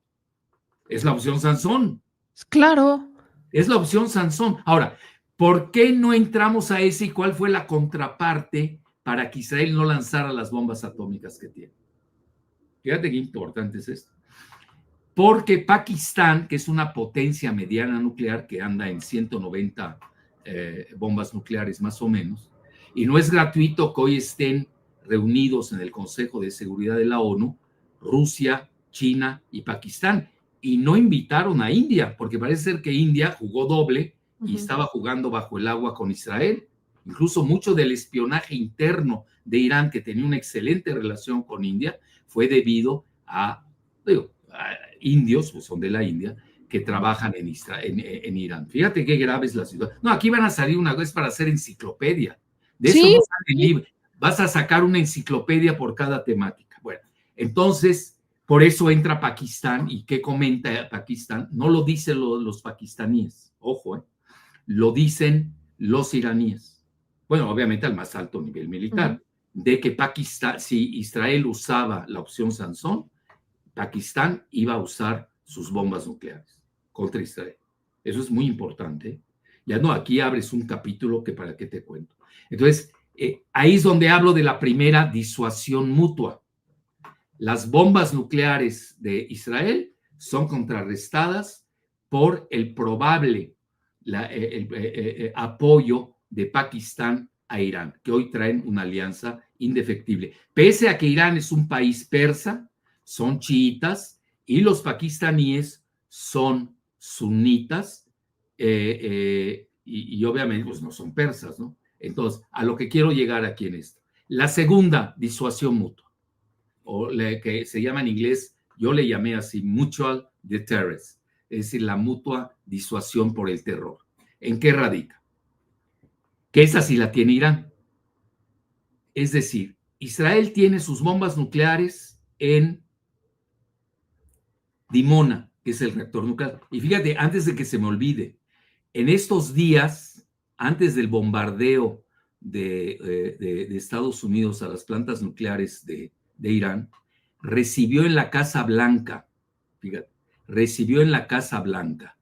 Es la opción Sansón. Claro. Es la opción Sansón. Ahora, ¿por qué no entramos a ese y cuál fue la contraparte para que Israel no lanzara las bombas atómicas que tiene? Fíjate qué importante es esto. Porque Pakistán, que es una potencia mediana nuclear que anda en 190 bombas nucleares más o menos, y no es gratuito que hoy estén reunidos en el Consejo de Seguridad de la ONU, Rusia, China y Pakistán, y no invitaron a India, porque parece ser que India jugó doble y estaba jugando bajo el agua con Israel. Incluso mucho del espionaje interno de Irán, que tenía una excelente relación con India, fue debido a indios, pues son de la India, que trabajan en Irán. Fíjate qué grave es la situación. No, aquí van a salir una vez para hacer enciclopedia. De eso no sale libre. Vas a sacar una enciclopedia por cada temática. Bueno, entonces, por eso entra Pakistán. ¿Y qué comenta Pakistán? No lo dicen los pakistaníes, ojo, lo dicen los iraníes. Bueno, obviamente al más alto nivel militar, de que Pakistán, si Israel usaba la opción Sansón, Pakistán iba a usar sus bombas nucleares contra Israel. Eso es muy importante. Ya no, aquí abres un capítulo que para qué te cuento. Entonces, ahí es donde hablo de la primera disuasión mutua. Las bombas nucleares de Israel son contrarrestadas por el probable apoyo de Pakistán a Irán, que hoy traen una alianza indefectible. Pese a que Irán es un país persa, son chiitas y los pakistaníes son sunitas y obviamente pues no son persas, ¿no? Entonces, a lo que quiero llegar aquí en esto. La segunda, disuasión mutua, o que se llama en inglés, yo le llamé así, mutual deterrence, es decir, la mutua disuasión por el terror. ¿En qué radica? Que esa sí la tiene Irán. Es decir, Israel tiene sus bombas nucleares en Dimona, que es el reactor nuclear. Y fíjate, antes de que se me olvide, en estos días, antes del bombardeo de Estados Unidos a las plantas nucleares de Irán, recibió en la Casa Blanca, fíjate, recibió en la Casa Blanca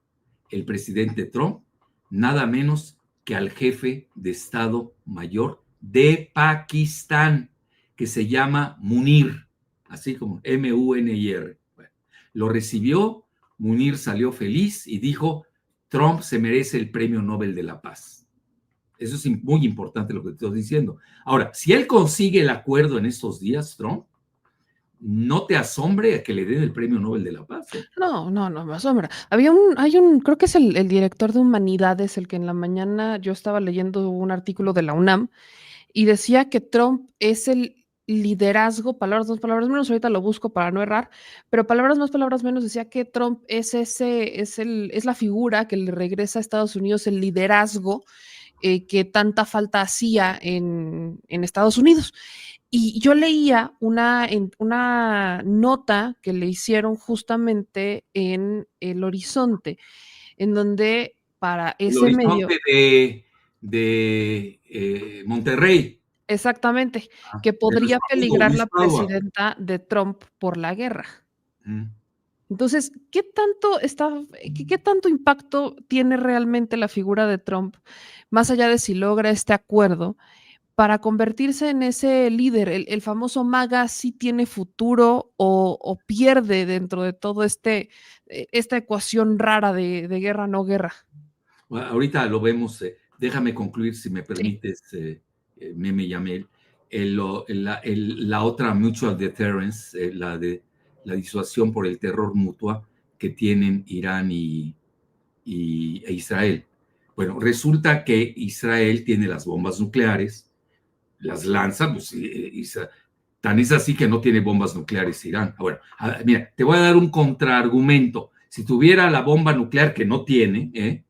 el presidente Trump nada menos que al jefe de Estado Mayor de Pakistán, que se llama Munir, así como M-U-N-I-R. Bueno, lo recibió, Munir salió feliz y dijo, Trump se merece el Premio Nobel de la Paz. Eso es muy importante lo que te estoy diciendo. Ahora, si él consigue el acuerdo en estos días, Trump, no te asombre a que le den el Premio Nobel de la Paz. No me asombra. Creo que es el director de Humanidades, el que en la mañana yo estaba leyendo un artículo de la UNAM y decía que Trump es el liderazgo, palabras más, palabras menos, ahorita lo busco para no errar, pero palabras más, palabras menos, decía que Trump es la figura que le regresa a Estados Unidos el liderazgo que tanta falta hacía en Estados Unidos. Y yo leía una nota que le hicieron justamente en El Horizonte, en donde para El ese medio... Horizonte de Monterrey. Exactamente, que podría peligrar la presidenta de Trump por la guerra. Entonces, ¿qué tanto impacto tiene realmente la figura de Trump, más allá de si logra este acuerdo, para convertirse en ese líder, el famoso MAGA, ¿sí tiene futuro o pierde dentro de todo esta ecuación rara de guerra, no guerra? Ahorita lo vemos. Déjame concluir, si me Sí. permites, Meme Yamel. La otra mutual deterrence, la de la disuasión por el terror mutua que tienen Irán e Israel. Bueno, resulta que Israel tiene las bombas nucleares, las lanza, pues, tan es así que no tiene bombas nucleares Irán. Bueno, mira, te voy a dar un contraargumento. Si tuviera la bomba nuclear, que no tiene,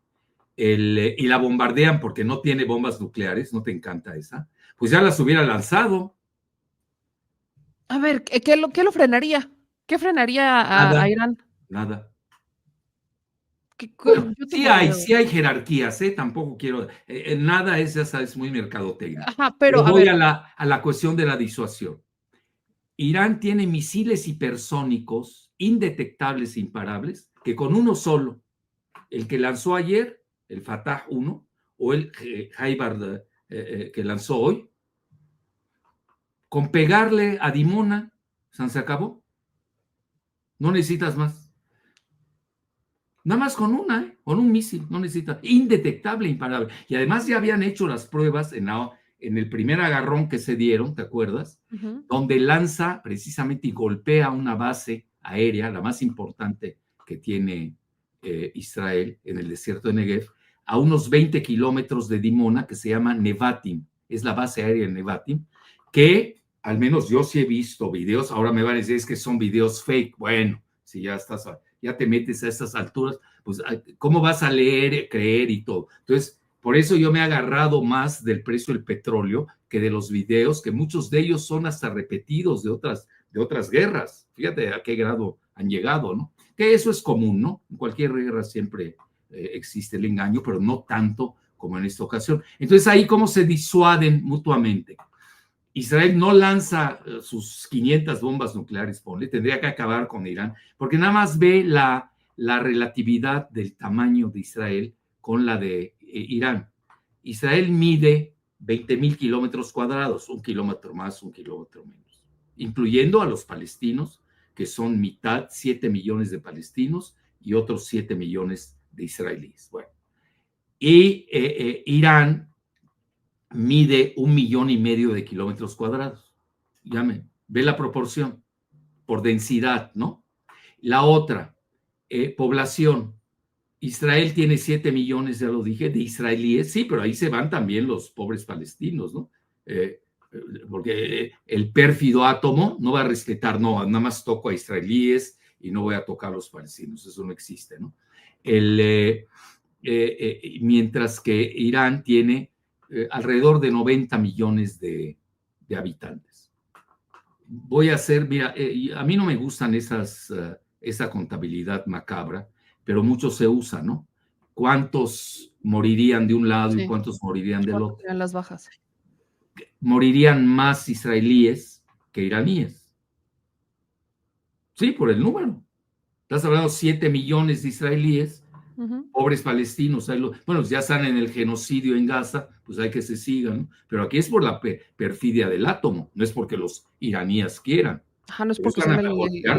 y la bombardean porque no tiene bombas nucleares, ¿no te encanta esa? Pues ya las hubiera lanzado. A ver, ¿qué lo frenaría? ¿Qué frenaría a Nada, Irán? nada. Bueno, Yo tengo miedo. sí hay jerarquías, ¿eh? Tampoco quiero, nada es, ya sabes, muy mercadotecnia. Ajá, pero Pero a voy ver. a la cuestión de la disuasión. Irán tiene misiles hipersónicos indetectables e imparables que con uno solo, el que lanzó ayer, el Fatah 1, o el Haibard que lanzó hoy, con pegarle a Dimona, se acabó. No necesitas más. Nada más con con un misil, no necesitas. Indetectable, imparable. Y además ya habían hecho las pruebas en el primer agarrón que se dieron, ¿te acuerdas? Ujú. Donde lanza precisamente y golpea una base aérea, la más importante que tiene Israel en el desierto de Negev, a unos 20 kilómetros de Dimona, que se llama Nevatim. Es la base aérea de Nevatim, que al menos yo sí he visto videos. Ahora me van a decir es que son videos fake. Bueno, si ya te metes a estas alturas, pues ¿cómo vas a leer, creer y todo? Entonces, por eso yo me he agarrado más del precio del petróleo que de los videos, que muchos de ellos son hasta repetidos de otras guerras. Fíjate a qué grado han llegado, ¿no? Que eso es común, ¿no? En cualquier guerra siempre existe el engaño, pero no tanto como en esta ocasión. Entonces, ahí cómo se disuaden mutuamente. Israel no lanza sus 500 bombas nucleares, ponle, tendría que acabar con Irán, porque nada más ve la relatividad del tamaño de Israel con la de Irán. Israel mide 20,000 kilómetros cuadrados, un kilómetro más, un kilómetro menos, incluyendo a los palestinos, que son mitad, 7 millones de palestinos y otros 7 millones de israelíes. Bueno, y Irán mide 1,5 millones de kilómetros cuadrados. Ve la proporción por densidad, ¿no? La otra, población. Israel tiene 7 millones, ya lo dije, de israelíes, sí, pero ahí se van también los pobres palestinos, ¿no? Porque el pérfido átomo no va a respetar, no, nada más toco a israelíes y no voy a tocar a los palestinos, eso no existe, ¿no? Mientras que Irán tiene alrededor de 90 millones de habitantes. Voy a hacer, mira, a mí no me gustan esa contabilidad macabra, pero mucho se usa, ¿no? ¿Cuántos morirían de un lado y Sí. cuántos morirían del ¿Cuántas otro? serían las bajas? Morirían más israelíes que iraníes. Sí, por el número. Estás hablando de 7 millones de israelíes, Ujú. pobres palestinos. Bueno, ya están en el genocidio en Gaza, pues hay que se sigan, ¿no? Pero aquí es por la perfidia del átomo, no es porque los iraníes quieran. Ajá, no es Ellos porque sean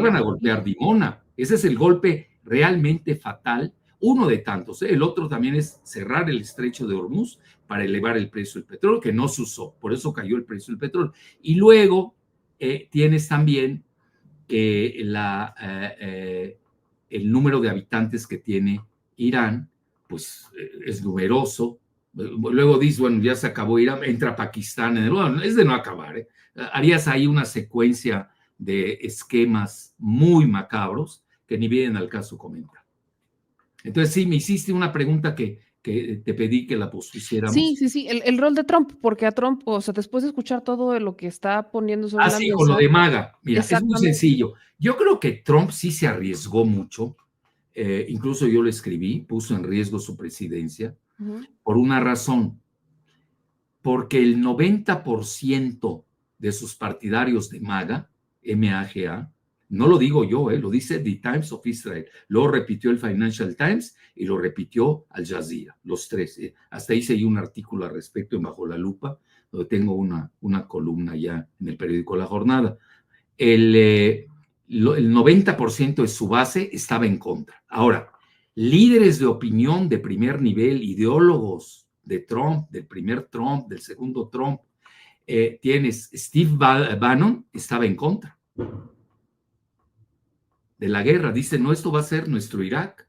van a golpear Dimona. Ese es el golpe realmente fatal, uno de tantos, ¿eh? El otro también es cerrar el estrecho de Hormuz para elevar el precio del petróleo, que no se usó, por eso cayó el precio del petróleo. Y luego tienes también que el número de habitantes que tiene Irán, pues es numeroso. Luego dices, bueno, ya se acabó Irán, entra Pakistán, bueno, es de no acabar, ¿eh? Harías ahí una secuencia de esquemas muy macabros que ni vienen al caso comentar. Entonces, sí, me hiciste una pregunta que te pedí que la Sí, pospusiéramos. sí, sí, el rol de Trump, porque a Trump, o sea, después de escuchar todo de lo que está poniendo sobre la Sí, con lo mesa, de MAGA. Mira, es muy exactamente. sencillo. Yo creo que Trump sí se arriesgó mucho. Incluso yo lo escribí, puso en riesgo su presidencia Ujú. por una razón, porque el 90% de sus partidarios de MAGA, MAGA, no lo digo yo, lo dice The Times of Israel, lo repitió el Financial Times y lo repitió Al Jazeera, los tres. Hasta hice ahí un artículo al respecto en Bajo la Lupa, donde tengo una columna ya en el periódico La Jornada. El 90% de su base estaba en contra. Ahora, líderes de opinión de primer nivel, ideólogos de Trump, del primer Trump, del segundo Trump, tienes Steve Bannon, estaba en contra de la guerra. Dice, no, esto va a ser nuestro Irak.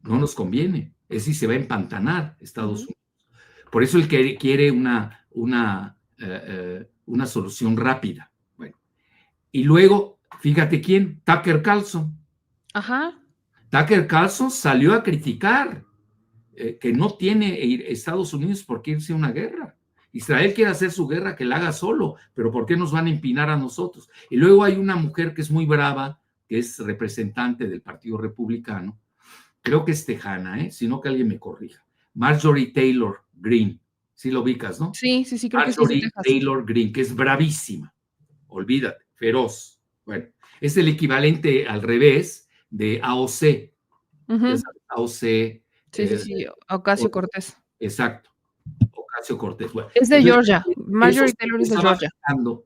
No nos conviene. Es decir, se va a empantanar Estados Unidos. Por eso él quiere una solución rápida. Bueno. Y luego, fíjate quién, Tucker Carlson. Ajá. Tucker Carlson salió a criticar que no tiene Estados Unidos por qué irse a una guerra. Israel quiere hacer su guerra, que la haga solo, pero ¿por qué nos van a empinar a nosotros? Y luego hay una mujer que es muy brava, que es representante del Partido Republicano, creo que es tejana, sino que alguien me corrija, Marjorie Taylor Greene, sí lo ubicas, ¿no? Sí, creo que sí es de Marjorie Texas. Taylor Greene, que es bravísima, olvídate, feroz. Bueno, es el equivalente al revés de AOC. AOC. Sí, Ocasio-Cortez. Exacto, Ocasio-Cortez. Bueno, es de Georgia, Marjorie Taylor es de Georgia.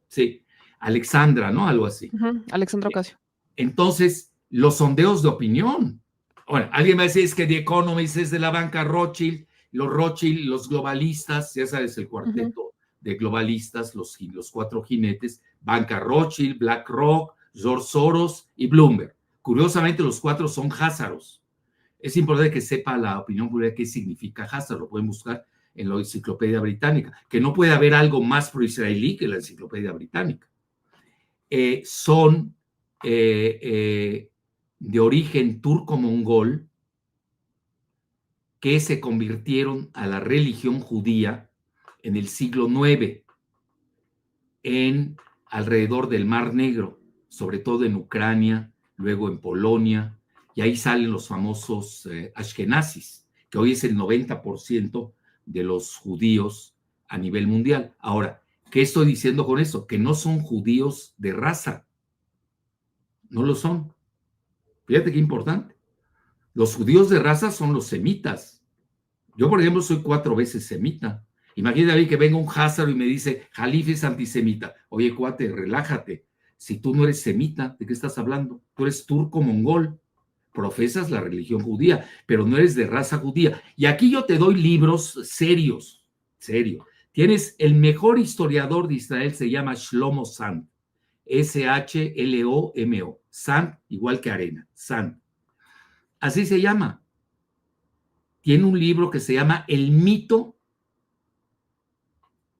Sí, Alexandra, ¿no? Algo así. Alexandra Ocasio. Entonces, los sondeos de opinión. Bueno, alguien me dice, es que The Economist es de la banca Rothschild, los globalistas, ya sabes, el cuarteto de globalistas, los cuatro jinetes, banca Rothschild, BlackRock, George Soros y Bloomberg. Curiosamente, los cuatro son házaros. Es importante que sepa la opinión pública qué significa házaro, lo pueden buscar en la Enciclopedia Británica, que no puede haber algo más pro-israelí que la Enciclopedia Británica. Son de origen turco-mongol que se convirtieron a la religión judía en el siglo IX, alrededor del Mar Negro, sobre todo en Ucrania, luego en Polonia, y ahí salen los famosos ashkenazis, que hoy es el 90% de los judíos a nivel mundial. Ahora, ¿qué estoy diciendo con eso? Que no son judíos de raza. No lo son. Fíjate qué importante. Los judíos de raza son los semitas. Yo, por ejemplo, soy 4 veces semita. Imagínate a mí que venga un házaro y me dice, Jalif es antisemita. Oye, cuate, relájate. Si tú no eres semita, ¿de qué estás hablando? Tú eres turco-mongol. Profesas la religión judía, pero no eres de raza judía. Y aquí yo te doy libros serios, serio. Tienes el mejor historiador de Israel, se llama Shlomo Sand. S-H-L-O-M-O. Sand, igual que arena. Sand. Así se llama. Tiene un libro que se llama El mito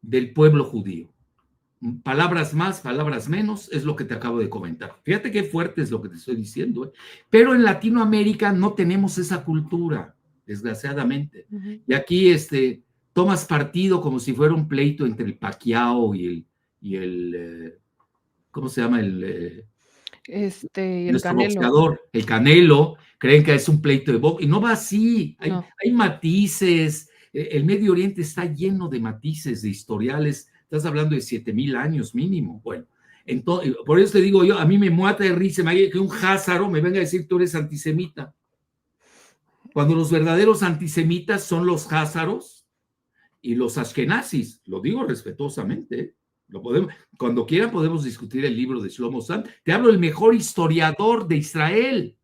del pueblo judío. Palabras más, palabras menos, es lo que te acabo de comentar. Fíjate qué fuerte es lo que te estoy diciendo. Pero en Latinoamérica no tenemos esa cultura, desgraciadamente. Y aquí tomas partido como si fuera un pleito entre el Pacquiao y el ¿cómo se llama? El nuestro Canelo. Boxeador, el Canelo. Creen que es un pleito de box, y no va así. Hay matices. El Medio Oriente está lleno de matices, de historiales. Estás hablando de 7,000 años mínimo. Bueno, entonces, por eso te digo yo, a mí me muata de risa que un házaro me venga a decir tú eres antisemita. Cuando los verdaderos antisemitas son los házaros y los ashkenazis. Lo digo respetuosamente. Cuando quieran podemos discutir el libro de Shlomo Sand. Te hablo del mejor historiador de Israel,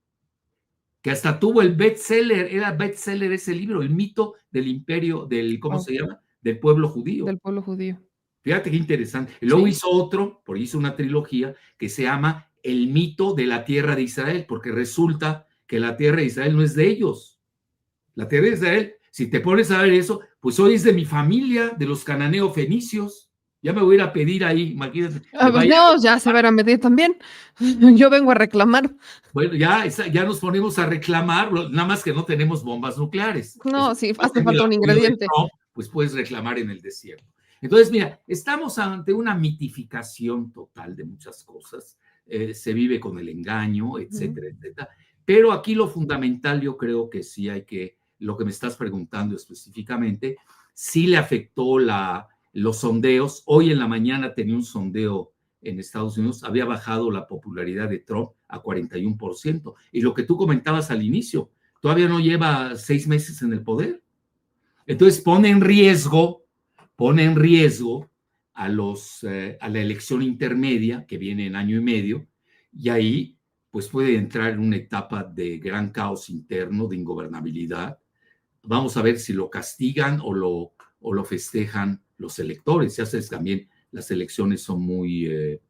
que hasta tuvo el bestseller, era bestseller ese libro, El mito del imperio, ¿cómo se llama? Del pueblo judío. Del pueblo judío. Fíjate qué interesante. Y luego hizo otro, porque hizo una trilogía que se llama El mito de la tierra de Israel, porque resulta que la tierra de Israel no es de ellos. La tierra de Israel, si te pones a ver eso, pues hoy es de mi familia, de los cananeos fenicios. Ya me voy a ir a pedir ahí, imagínate. No, ya se van a medir también. Yo vengo a reclamar. Bueno, ya nos ponemos a reclamar, nada más que no tenemos bombas nucleares. No, sí, hace falta un ingrediente. Pues puedes reclamar en el desierto. Entonces, mira, estamos ante una mitificación total de muchas cosas. Se vive con el engaño, etcétera, etcétera. Pero aquí lo fundamental, yo creo que sí hay que, lo que me estás preguntando específicamente, sí le afectó los sondeos. Hoy en la mañana tenía un sondeo en Estados Unidos, había bajado la popularidad de Trump a 41%. Y lo que tú comentabas al inicio, todavía no lleva 6 meses en el poder. Entonces pone en riesgo pone en riesgo a la elección intermedia que viene en año y medio, y ahí pues puede entrar en una etapa de gran caos interno, de ingobernabilidad. Vamos a ver si lo castigan o lo festejan los electores. Ya sabes, también las elecciones son muy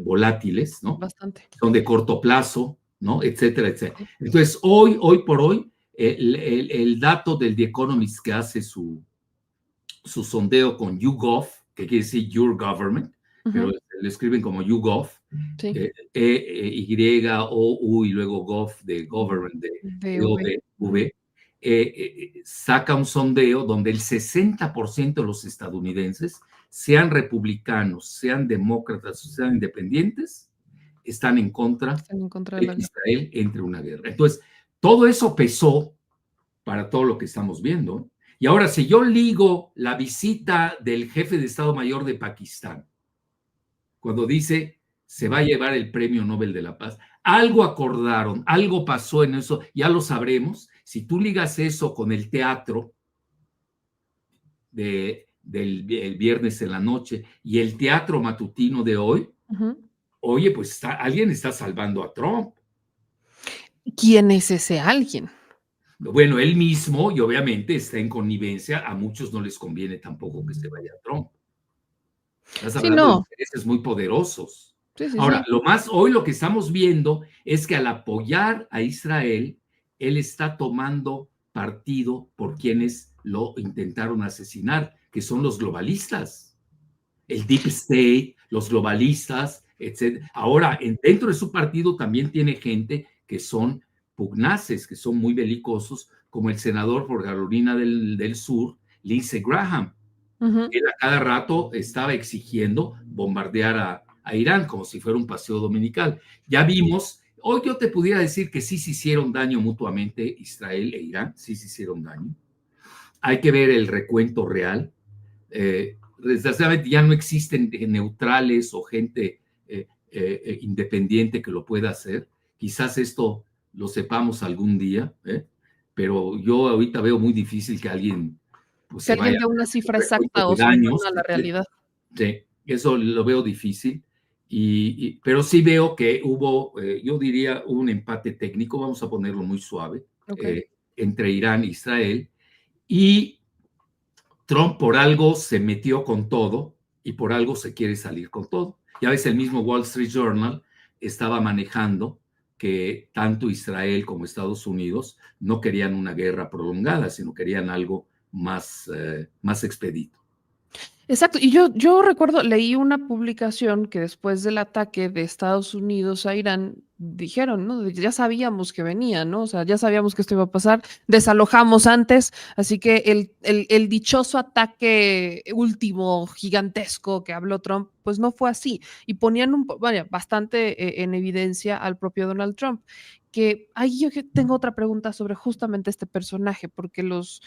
volátiles, ¿no? Bastante. Son de corto plazo, ¿no? Etcétera, etcétera. Sí. Entonces, hoy por hoy, el dato del The Economist que hace su sondeo con YouGov, que quiere decir Your Government, pero lo escriben como YouGov, Sí. Y-O-U y luego Gov de Government, de DV. G-O-V, saca un sondeo donde el 60% de los estadounidenses, sean republicanos, sean demócratas o sean independientes, están en contra Están en contra de de la que guerra. Israel entre en una guerra. Entonces, todo eso pesó para todo lo que estamos viendo. Y ahora, si yo ligo la visita del jefe de Estado Mayor de Pakistán, cuando dice se va a llevar el Premio Nobel de la Paz, algo acordaron, algo pasó en eso, ya lo sabremos. Si tú ligas eso con el teatro del viernes en la noche y el teatro matutino de hoy, oye, pues alguien está salvando a Trump. ¿Quién es ese alguien? Bueno, él mismo, y obviamente está en connivencia, a muchos no les conviene tampoco que se vaya Trump. Estás Sí, hablando de no. intereses muy poderosos. Sí, sí, Ahora, sí. hoy lo que estamos viendo es que al apoyar a Israel, él está tomando partido por quienes lo intentaron asesinar, que son los globalistas, el Deep State, los globalistas, etc. Ahora, dentro de su partido también tiene gente que son pugnaces, que son muy belicosos, como el senador por Carolina del Sur, Lindsey Graham. Él a cada rato estaba exigiendo bombardear a Irán como si fuera un paseo dominical. Ya vimos, hoy yo te pudiera decir que sí se hicieron daño mutuamente Israel e Irán, sí se hicieron daño. Hay que ver el recuento real. Desgraciadamente ya no existen neutrales o gente independiente que lo pueda hacer. Quizás esto lo sepamos algún día, pero yo ahorita veo muy difícil que alguien pues, Que se alguien vaya dé una a cifra recuento exacta o de daños. cercana a la realidad. Sí, eso lo veo difícil. Pero sí veo que yo diría, hubo un empate técnico, vamos a ponerlo muy suave, Ok. entre Irán e Israel. Y Trump por algo se metió con todo y por algo se quiere salir con todo. Ya ves, el mismo Wall Street Journal estaba manejando que tanto Israel como Estados Unidos no querían una guerra prolongada, sino querían algo más expedito. Exacto. Y yo recuerdo, leí una publicación que después del ataque de Estados Unidos a Irán, dijeron, ¿no? Ya sabíamos que venía, ¿no? O sea, ya sabíamos que esto iba a pasar, desalojamos antes, así que el dichoso ataque último, gigantesco que habló Trump, pues no fue así. Y ponían bastante en evidencia al propio Donald Trump. Que ahí yo tengo otra pregunta sobre justamente este personaje, porque los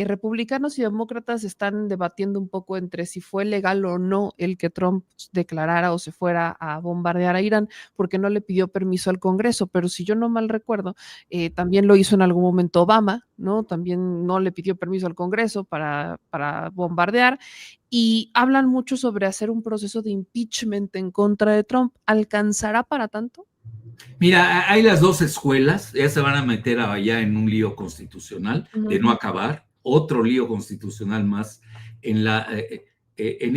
republicanos y demócratas están debatiendo un poco entre si fue legal o no el que Trump declarara o se fuera a bombardear a Irán, porque no le pidió permiso al Congreso, pero si yo no mal recuerdo, también lo hizo en algún momento Obama, ¿no? También no le pidió permiso al Congreso para bombardear, y hablan mucho sobre hacer un proceso de impeachment en contra de Trump. ¿Alcanzará para tanto? Mira, hay las dos escuelas, ya se van a meter allá en un lío constitucional de no acabar, otro lío constitucional más en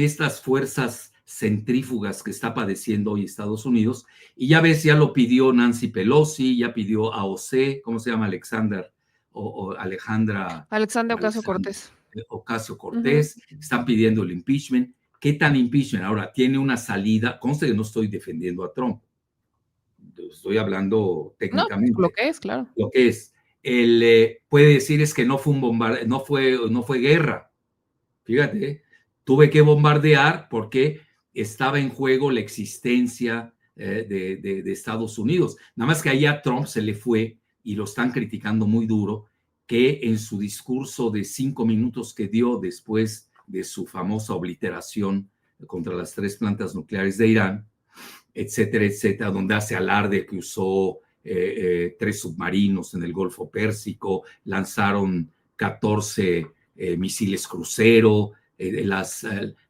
estas fuerzas centrífugas que está padeciendo hoy Estados Unidos. Y ya ves, ya lo pidió Nancy Pelosi, ya pidió AOC, ¿cómo se llama? Alejandra Alexandria Ocasio-Cortez. Ocasio-Cortez, están pidiendo el impeachment. ¿Qué tan impeachment? Ahora, tiene una salida, conste que no estoy defendiendo a Trump, estoy hablando No, pues lo técnicamente, que es, claro. lo que es, él puede decir es que no fue un bombardeo, no fue guerra. Fíjate, tuve que bombardear porque estaba en juego la existencia de Estados Unidos. Nada más que allá a Trump se le fue, y lo están criticando muy duro, que en su discurso de 5 minutos que dio después de su famosa obliteración contra las 3 plantas nucleares de Irán, etcétera, etcétera, donde hace alarde que usó 3 submarinos en el Golfo Pérsico, lanzaron 14 misiles crucero,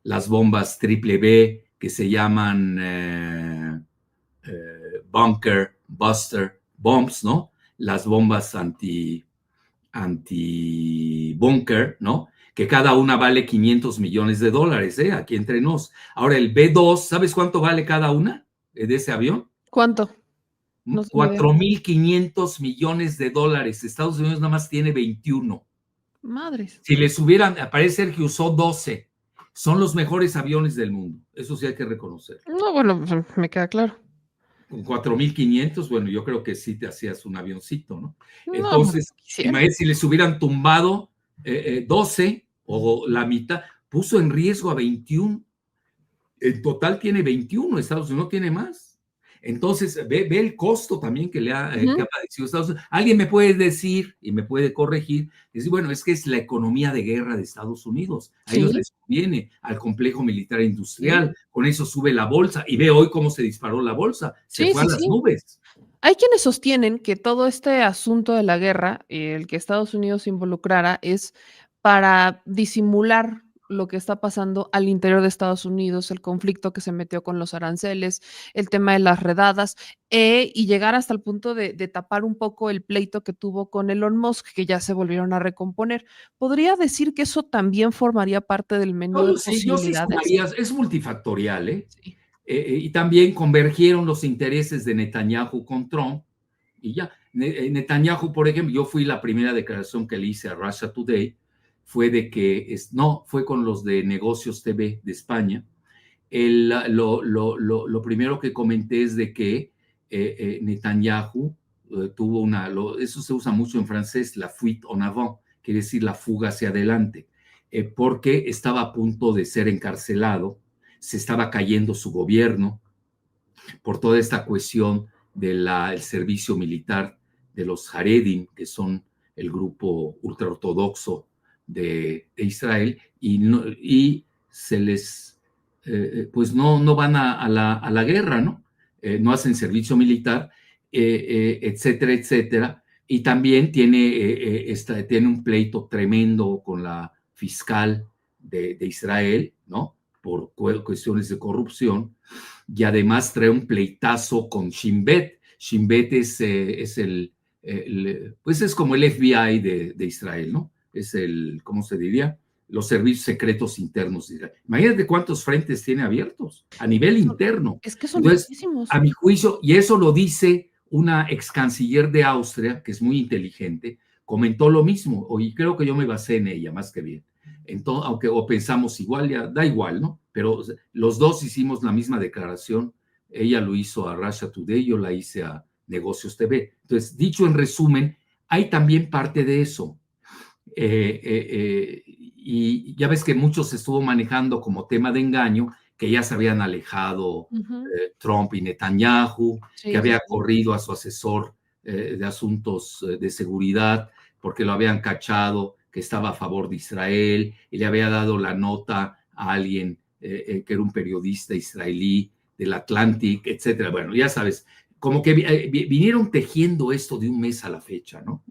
las bombas triple B que se llaman bunker, buster, bombs, ¿no? Las bombas anti-bunker, ¿no? Que cada una vale $500 millones, aquí entre nos. Ahora, el B2, ¿sabes cuánto vale cada una de ese avión? ¿Cuánto? No tengo idea. 4.500 millones de dólares. Estados Unidos nada más tiene 21. Madres. Si les hubieran, parece que usó 12. Son los mejores aviones del mundo. Eso sí hay que reconocer. No, bueno, me queda claro. Con 4.500, bueno, yo creo que sí te hacías un avioncito, ¿no? No, Entonces, quisiera. imagínate si les hubieran tumbado 12 o la mitad, puso en riesgo a 21. En total tiene 21, Estados Unidos no tiene más. Entonces, ve el costo también que le ha, que ha padecido Estados Unidos. Alguien me puede decir y me puede corregir, decir, bueno, es que es la economía de guerra de Estados Unidos. A ellos les conviene, al complejo militar industrial, con eso sube la bolsa. Y ve hoy cómo se disparó la bolsa, se fue a las nubes. Hay quienes sostienen que todo este asunto de la guerra, el que Estados Unidos se involucrara, es para disimular lo que está pasando al interior de Estados Unidos, el conflicto que se metió con los aranceles, el tema de las redadas, y llegar hasta el punto de tapar un poco el pleito que tuvo con Elon Musk, que ya se volvieron a recomponer. ¿Podría decir que eso también formaría parte del menú de Yo sí posibilidades? sumaría, es multifactorial, ¿eh? Sí. Y también convergieron los intereses de Netanyahu con Trump, y ya. Netanyahu, por ejemplo, yo fui la primera declaración que le hice a Russia Today, fue de que, no, fue con los de Negocios TV de España. Lo primero que comenté es de que Netanyahu tuvo eso se usa mucho en francés, la fuite en avant, quiere decir la fuga hacia adelante, porque estaba a punto de ser encarcelado, se estaba cayendo su gobierno por toda esta cuestión del servicio militar de los Haredim, que son el grupo ultraortodoxo de Israel, y se les, pues no van a la guerra, ¿no? No hacen servicio militar, etcétera, etcétera. Y también tiene un pleito tremendo con la fiscal de Israel, ¿no? Por cuestiones de corrupción, y además trae un pleitazo con Shin Bet. Shin Bet es pues es como el FBI de Israel, ¿no? Es ¿cómo se diría? Los servicios secretos internos de Israel. Imagínate cuántos frentes tiene abiertos a nivel interno. Es que son Entonces, muchísimos. a mi juicio, y eso lo dice una ex canciller de Austria, que es muy inteligente, comentó lo mismo, y creo que yo me basé en ella más que bien. Entonces, aunque o pensamos igual, ya da igual, ¿no? Pero los dos hicimos la misma declaración. Ella lo hizo a Russia Today, yo la hice a Negocios TV. Entonces, dicho en resumen, hay también parte de eso. Y ya ves que muchos se estuvo manejando como tema de engaño, que ya se habían alejado Trump y Netanyahu, que había corrido a su asesor de asuntos de seguridad porque lo habían cachado que estaba a favor de Israel y le había dado la nota a alguien que era un periodista israelí del Atlantic, etcétera. Bueno, ya sabes, como que vinieron tejiendo esto de un mes a la fecha, ¿no?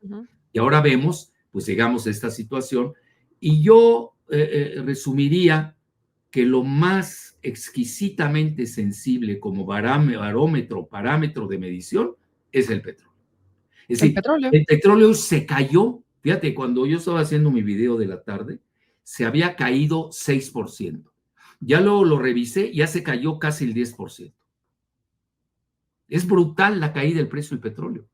Y ahora vemos, pues llegamos a esta situación, y yo resumiría que lo más exquisitamente sensible como parámetro de medición es el petróleo. Es decir, el petróleo se cayó. Fíjate, cuando yo estaba haciendo mi video de la tarde, se había caído 6%. Ya lo revisé, ya se cayó casi el 10%. Es brutal la caída del precio del petróleo.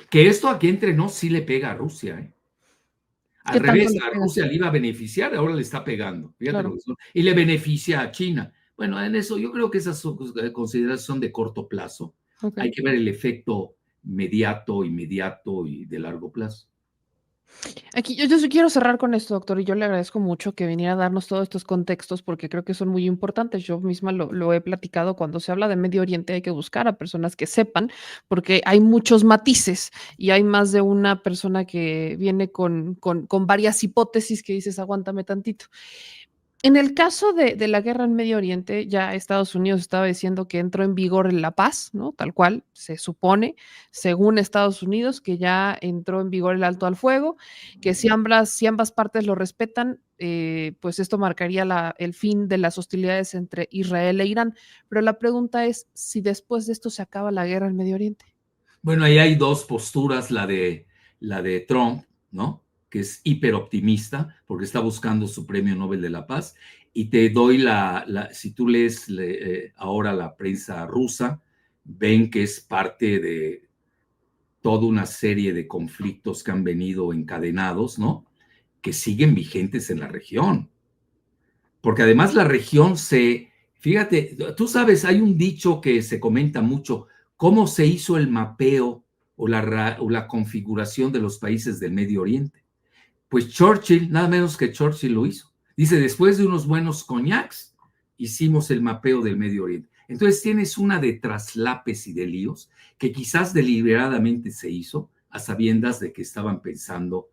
Que esto aquí entre nos sí le pega a Rusia, ¿eh? Al revés, a Rusia le iba a beneficiar, ahora le está pegando. Fíjate lo que son. Y le beneficia a China. Bueno, en eso yo creo que esas consideraciones son de corto plazo. Hay que ver el efecto inmediato y de largo plazo. Aquí yo sí quiero cerrar con esto, doctor, y yo le agradezco mucho que viniera a darnos todos estos contextos porque creo que son muy importantes. Yo misma lo he platicado, cuando se habla de Medio Oriente hay que buscar a personas que sepan, porque hay muchos matices y hay más de una persona que viene con varias hipótesis que dices, aguántame tantito. En el caso de la guerra en Medio Oriente, ya Estados Unidos estaba diciendo que entró en vigor la paz, ¿no? Tal cual se supone, según Estados Unidos, que ya entró en vigor el alto al fuego, que si ambas partes lo respetan, pues esto marcaría el fin de las hostilidades entre Israel e Irán. Pero la pregunta es si después de esto se acaba la guerra en Medio Oriente. Bueno, ahí hay dos posturas, la de Trump, ¿no? Que es hiperoptimista porque está buscando su premio Nobel de la Paz. Y te doy si tú lees ahora la prensa rusa, ven que es parte de toda una serie de conflictos que han venido encadenados, ¿no? Que siguen vigentes en la región. Porque además la región fíjate, tú sabes, hay un dicho que se comenta mucho, cómo se hizo el mapeo o la configuración de los países del Medio Oriente. Pues Churchill, nada menos que Churchill lo hizo. Dice, después de unos buenos coñacs, hicimos el mapeo del Medio Oriente. Entonces tienes una de traslapes y de líos que quizás deliberadamente se hizo a sabiendas de que estaban pensando,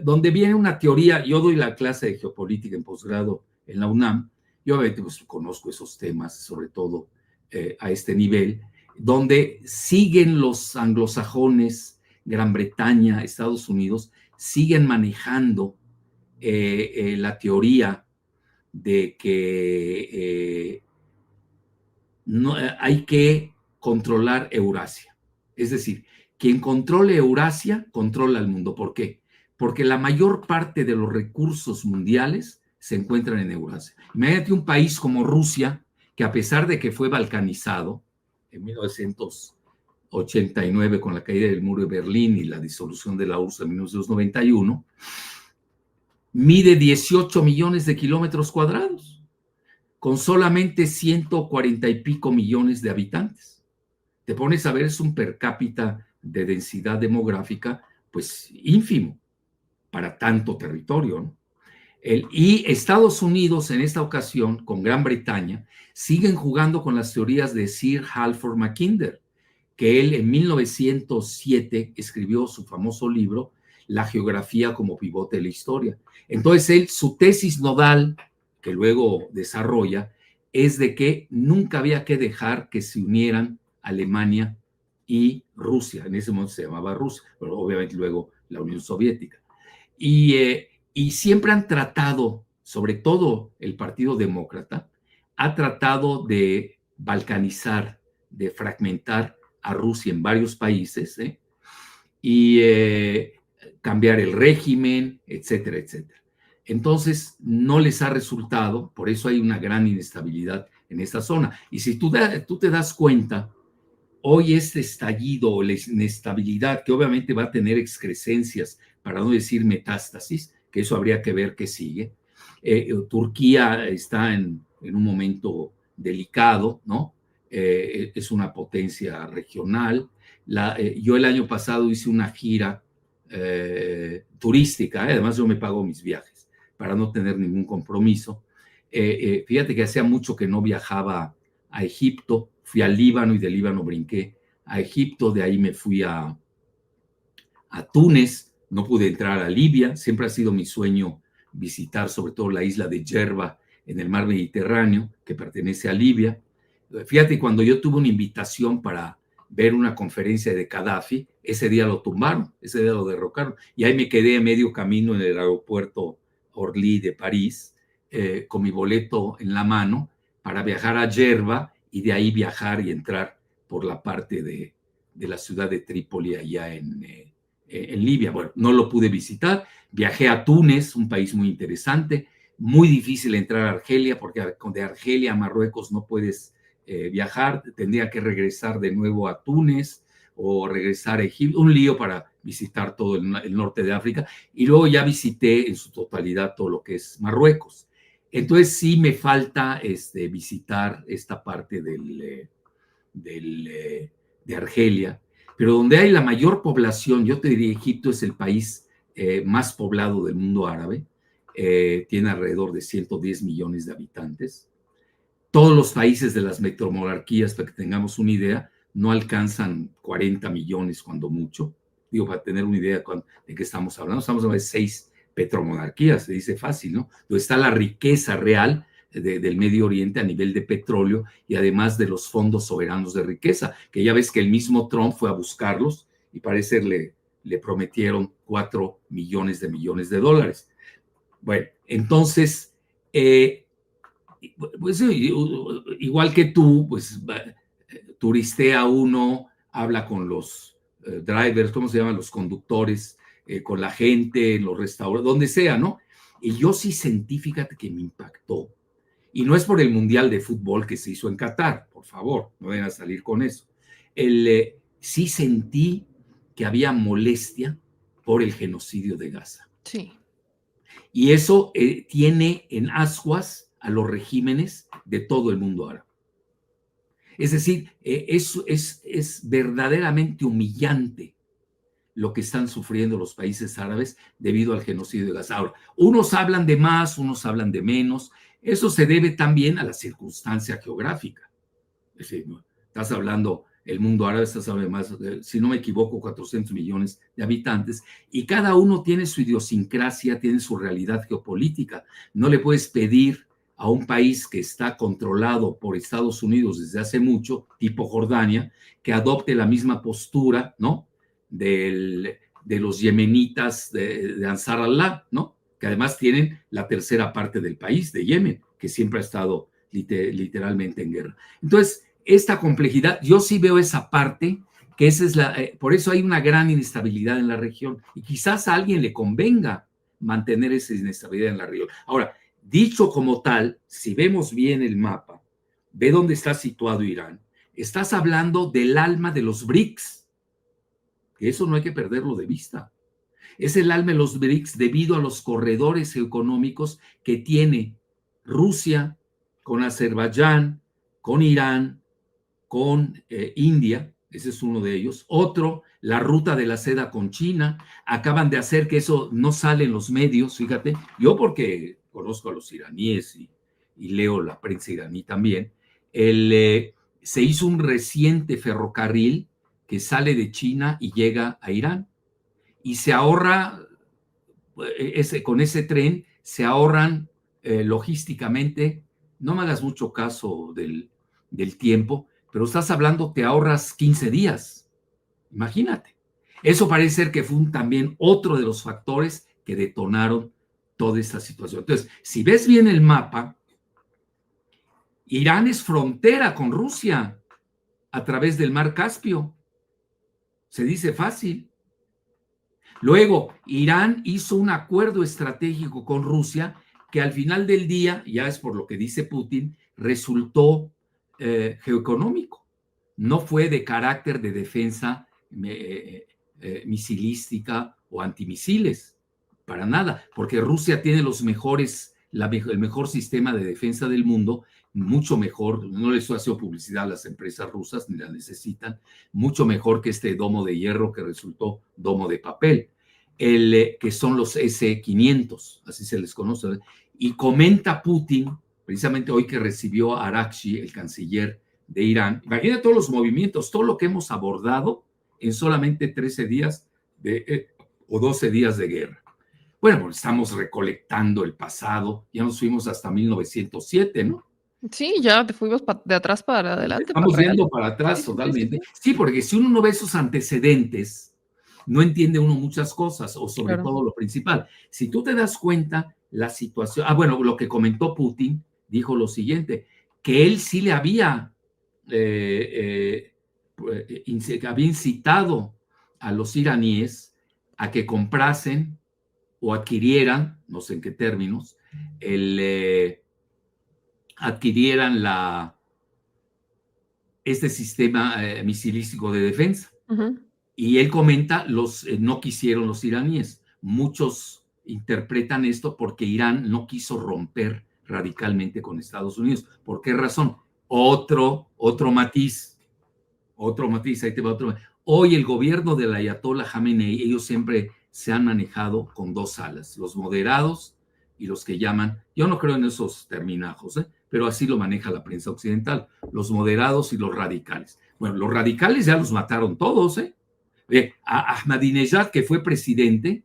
donde viene una teoría, yo doy la clase de geopolítica en posgrado en la UNAM, yo obviamente pues, conozco esos temas, sobre todo a este nivel, donde siguen los anglosajones, Gran Bretaña, Estados Unidos, siguen manejando la teoría de que no, hay que controlar Eurasia. Es decir, quien controle Eurasia, controla el mundo. ¿Por qué? Porque la mayor parte de los recursos mundiales se encuentran en Eurasia. Imagínate un país como Rusia, que a pesar de que fue balcanizado en 1989 con la caída del muro de Berlín y la disolución de la URSS en 1991, mide 18 millones de kilómetros cuadrados, con solamente 140 y pico millones de habitantes. Te pones a ver, es un per cápita de densidad demográfica, pues ínfimo para tanto territorio, ¿no? Y Estados Unidos en esta ocasión, con Gran Bretaña, siguen jugando con las teorías de Sir Halford Mackinder, que él en 1907 escribió su famoso libro, La geografía como pivote de la historia. Entonces su tesis nodal, que luego desarrolla, es de que nunca había que dejar que se unieran Alemania y Rusia. En ese momento se llamaba Rusia, pero obviamente luego la Unión Soviética. Y siempre han tratado, sobre todo el Partido Demócrata, ha tratado de balcanizar, de fragmentar a Rusia en varios países, y cambiar el régimen, etcétera, etcétera. Entonces, no les ha resultado, por eso hay una gran inestabilidad en esta zona. Y si tú te das cuenta, hoy este estallido o la inestabilidad, que obviamente va a tener excrescencias, para no decir metástasis, que eso habría que ver qué sigue. Turquía está en un momento delicado, ¿no? Es una potencia regional. Yo el año pasado hice una gira turística, además yo me pago mis viajes para no tener ningún compromiso. Fíjate que hacía mucho que no viajaba a Egipto, fui al Líbano y del Líbano brinqué a Egipto, de ahí me fui a Túnez, no pude entrar a Libia, siempre ha sido mi sueño visitar sobre todo la isla de Yerba en el mar Mediterráneo, que pertenece a Libia. Fíjate, cuando yo tuve una invitación para ver una conferencia de Gaddafi, ese día lo tumbaron, ese día lo derrocaron, y ahí me quedé a medio camino en el aeropuerto Orly de París, con mi boleto en la mano, para viajar a Yerba y de ahí viajar y entrar por la parte de la ciudad de Trípoli allá en Libia. Bueno, no lo pude visitar. Viajé a Túnez, un país muy interesante. Muy difícil entrar a Argelia porque de Argelia a Marruecos no puedes viajar. Tendría que regresar de nuevo a Túnez o regresar a Egipto. Un lío para visitar todo el norte de África. Y luego ya visité en su totalidad todo lo que es Marruecos. Entonces sí me falta visitar esta parte de Argelia, pero donde hay la mayor población, yo te diría Egipto es el país más poblado del mundo árabe, tiene alrededor de 110 millones de habitantes. Todos los países de las metromonarquías, para que tengamos una idea, no alcanzan 40 millones cuando mucho. Digo, para tener una idea de qué estamos hablando de 6 petromonarquía, se dice fácil, ¿no? Donde está la riqueza real del Medio Oriente a nivel de petróleo y además de los fondos soberanos de riqueza, que ya ves que el mismo Trump fue a buscarlos y parece le prometieron 4 millones de dólares. Bueno, entonces, pues igual que tú, pues turistea uno, habla con los drivers, ¿cómo se llaman? Los conductores, con la gente, en los restaurantes, donde sea, ¿no? Y yo sí sentí, fíjate que me impactó. Y no es por el Mundial de Fútbol que se hizo en Qatar, por favor, no vayan a salir con eso. Sí sentí que había molestia por el genocidio de Gaza. Sí. Y eso tiene en ascuas a los regímenes de todo el mundo árabe. Es decir, es verdaderamente humillante lo que están sufriendo los países árabes debido al genocidio de Gaza. Ahora, unos hablan de más, unos hablan de menos. Eso se debe también a la circunstancia geográfica. Es decir, ¿no? Estás hablando, el mundo árabe, estás hablando de más, si no me equivoco, 400 millones de habitantes, y cada uno tiene su idiosincrasia, tiene su realidad geopolítica. No le puedes pedir a un país que está controlado por Estados Unidos desde hace mucho, tipo Jordania, que adopte la misma postura, ¿no? De los yemenitas de Ansar Allah, ¿no? Que además tienen la tercera parte del país, de Yemen, que siempre ha estado literalmente en guerra. Entonces, esta complejidad, yo sí veo esa parte, que esa es por eso hay una gran inestabilidad en la región, y quizás a alguien le convenga mantener esa inestabilidad en la región. Ahora, dicho como tal, si vemos bien el mapa, ve dónde está situado Irán, estás hablando del alma de los BRICS, que eso no hay que perderlo de vista. Es el alma de los BRICS debido a los corredores económicos que tiene Rusia con Azerbaiyán, con Irán, con India, ese es uno de ellos. Otro, la ruta de la seda con China. Acaban de hacer que eso no sale en los medios, fíjate. Yo porque conozco a los iraníes y leo la prensa iraní también. Se hizo un reciente ferrocarril que sale de China y llega a Irán. Y se ahorra, con ese tren, se ahorran logísticamente, no me hagas mucho caso del tiempo, pero estás hablando, te ahorras 15 días. Imagínate. Eso parece ser que fue también otro de los factores que detonaron toda esta situación. Entonces, si ves bien el mapa, Irán es frontera con Rusia a través del mar Caspio. Se dice fácil. Luego, Irán hizo un acuerdo estratégico con Rusia que al final del día, ya es por lo que dice Putin, resultó geoeconómico. No fue de carácter de defensa misilística o antimisiles, para nada, porque Rusia tiene el mejor sistema de defensa del mundo, mucho mejor, no les hace publicidad a las empresas rusas, ni la necesitan, mucho mejor que este domo de hierro que resultó domo de papel, que son los S-500, así se les conoce. Y comenta Putin, precisamente hoy que recibió a Araghchi, el canciller de Irán, imagina todos los movimientos, todo lo que hemos abordado en solamente 13 días o 12 días de guerra. Bueno, pues estamos recolectando el pasado, ya nos fuimos hasta 1907, ¿no? Sí, ya te fuimos de atrás para adelante. Estamos yendo para atrás totalmente. Sí, porque si uno no ve esos antecedentes, no entiende uno muchas cosas, o sobre todo lo principal. Si tú te das cuenta, la situación, bueno, lo que comentó Putin, dijo lo siguiente, que él sí le había incitado a los iraníes a que comprasen o adquirieran, no sé en qué términos, adquirieran este sistema misilístico de defensa. Uh-huh. Y él comenta, no quisieron los iraníes. Muchos interpretan esto porque Irán no quiso romper radicalmente con Estados Unidos. ¿Por qué razón? Otro matiz, ahí te va otro matiz. Hoy el gobierno del Ayatollah Jamenei, ellos siempre se han manejado con dos alas, los moderados y los que llaman, yo no creo en esos terminajos, pero así lo maneja la prensa occidental, los moderados y los radicales. Bueno, los radicales ya los mataron todos, a Ahmadinejad, que fue presidente,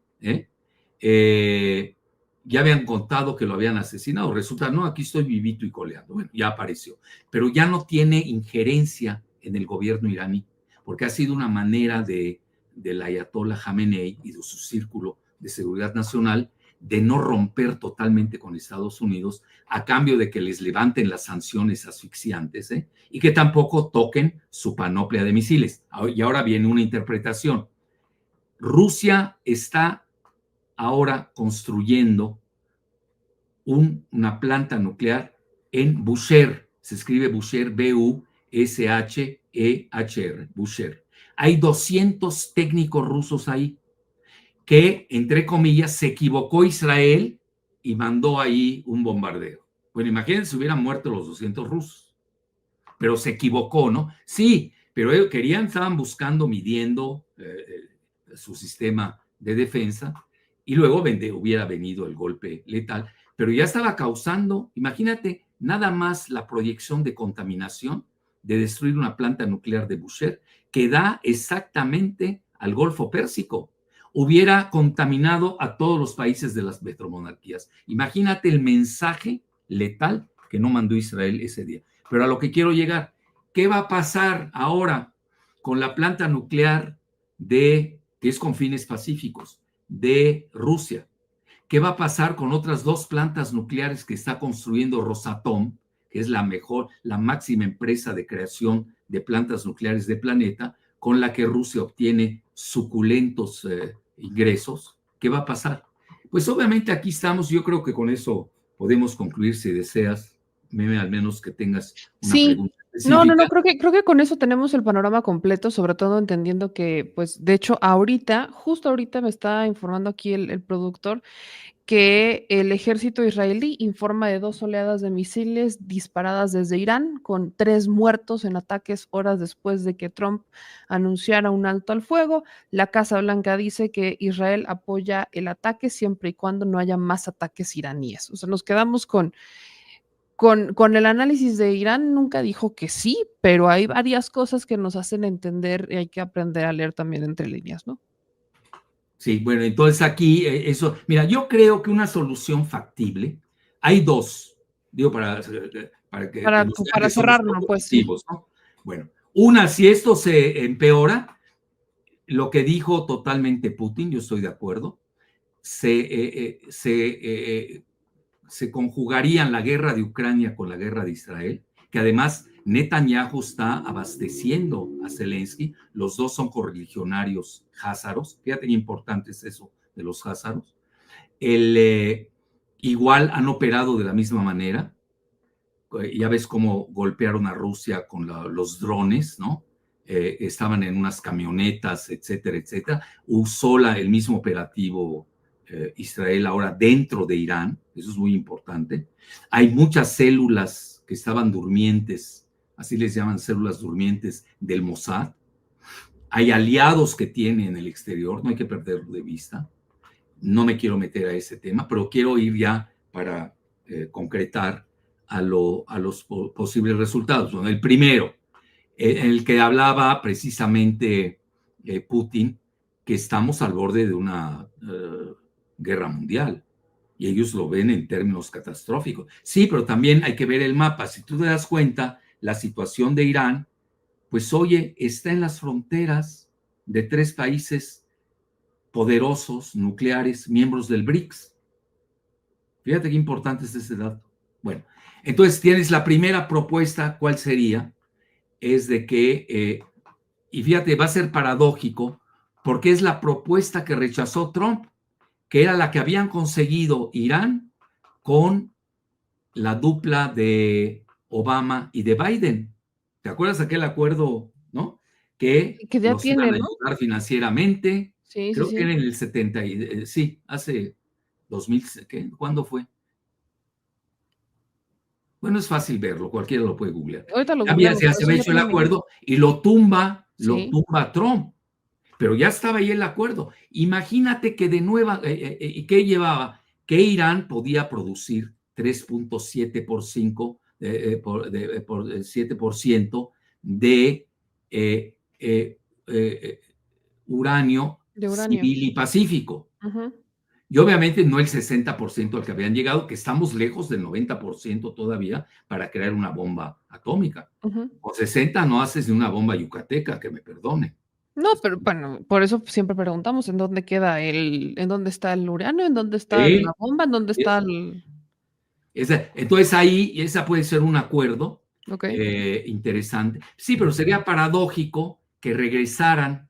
Ya habían contado que lo habían asesinado. Resulta, no, aquí estoy vivito y coleando. Bueno, ya apareció. Pero ya no tiene injerencia en el gobierno iraní, porque ha sido una manera del ayatollah Jamenei y de su círculo de seguridad nacional de no romper totalmente con Estados Unidos a cambio de que les levanten las sanciones asfixiantes, y que tampoco toquen su panoplia de misiles. Y ahora viene una interpretación. Rusia está ahora construyendo una planta nuclear en Bushehr. Se escribe Bushehr, B-U-S-H-E-H-R, Bushehr. Hay 200 técnicos rusos ahí que, entre comillas, se equivocó Israel y mandó ahí un bombardeo. Bueno, imagínense si hubieran muerto los 200 rusos, pero se equivocó, ¿no? Sí, pero ellos querían, estaban buscando, midiendo su sistema de defensa, y luego hubiera venido el golpe letal, pero ya estaba causando, imagínate, nada más la proyección de contaminación de destruir una planta nuclear de Bushehr, que da exactamente al Golfo Pérsico. Hubiera contaminado a todos los países de las metromonarquías. Imagínate el mensaje letal que no mandó Israel ese día. Pero a lo que quiero llegar, ¿qué va a pasar ahora con la planta nuclear que es con fines pacíficos, de Rusia? ¿Qué va a pasar con otras 2 plantas nucleares que está construyendo Rosatom, que es la máxima empresa de creación de plantas nucleares del planeta, con la que Rusia obtiene suculentos ingresos? ¿Qué va a pasar? Pues obviamente aquí estamos, yo creo que con eso podemos concluir, si deseas, Meme, al menos que tengas una Sí. pregunta No, no, específica. no, creo que con eso tenemos el panorama completo, sobre todo entendiendo que, pues, de hecho, justo ahorita me está informando aquí el productor, que el ejército israelí informa de 2 oleadas de misiles disparadas desde Irán, con 3 muertos en ataques horas después de que Trump anunciara un alto al fuego. La Casa Blanca dice que Israel apoya el ataque siempre y cuando no haya más ataques iraníes. O sea, nos quedamos con el análisis de Irán, nunca dijo que sí, pero hay varias cosas que nos hacen entender y hay que aprender a leer también entre líneas, ¿no? Sí, bueno, entonces aquí eso, mira, yo creo que una solución factible, hay 2, digo, para que ilustrar Para que somos cerrarnos, pues sí. propositivos, ¿no? Bueno, una, si esto se empeora, lo que dijo totalmente Putin, yo estoy de acuerdo, se conjugarían la guerra de Ucrania con la guerra de Israel, que además Netanyahu está abasteciendo a Zelensky, los dos son correligionarios házaros, fíjate qué importante es eso de los házaros. Igual han operado de la misma manera, ya ves cómo golpearon a Rusia con los drones, ¿no? Estaban en unas camionetas, etcétera, etcétera. Usó el mismo operativo Israel ahora dentro de Irán, eso es muy importante. Hay muchas células que estaban durmientes, así les llaman células durmientes del Mossad. Hay aliados que tiene en el exterior, no hay que perderlo de vista. No me quiero meter a ese tema, pero quiero ir ya para concretar a los posibles resultados. Bueno, el primero, en el que hablaba precisamente Putin, que estamos al borde de una guerra mundial, y ellos lo ven en términos catastróficos. Sí, pero también hay que ver el mapa. Si tú te das cuenta, la situación de Irán, pues oye, está en las fronteras de 3 países poderosos nucleares, miembros del BRICS. Fíjate qué importante es ese dato. Bueno, entonces tienes la primera propuesta, ¿cuál sería? Es de que, y fíjate, va a ser paradójico, porque es la propuesta que rechazó Trump, que era la que habían conseguido Irán con la dupla de Obama y de Biden. ¿Te acuerdas de aquel acuerdo, no? Que Que ya los iban tiene, a ¿no? ayudar financieramente, Sí, sí, creo que era sí. en el 70, sí, hace 2000, ¿qué? ¿Cuándo fue? Bueno, es fácil verlo, cualquiera lo puede googlear. Ahorita lo googleamos, Ya pero se sí, había ya hecho el tiene un año. acuerdo y lo Sí. tumba Trump, pero ya estaba ahí el acuerdo. Imagínate que de nueva, ¿qué llevaba? Que Irán podía producir 3.7 por 7% de eh, eh, eh, uranio De uranio. civil y pacífico. Ujú. Y obviamente no el 60% al que habían llegado, que estamos lejos del 90% todavía para crear una bomba atómica. Ujú. Con 60 no haces de una bomba yucateca, que me perdone. No, pero bueno, por eso siempre preguntamos en dónde queda en dónde está el uranio, en dónde está la Sí, bomba, en dónde está el... entonces ahí, esa puede ser un acuerdo Ok. interesante. Sí, pero sería paradójico que regresaran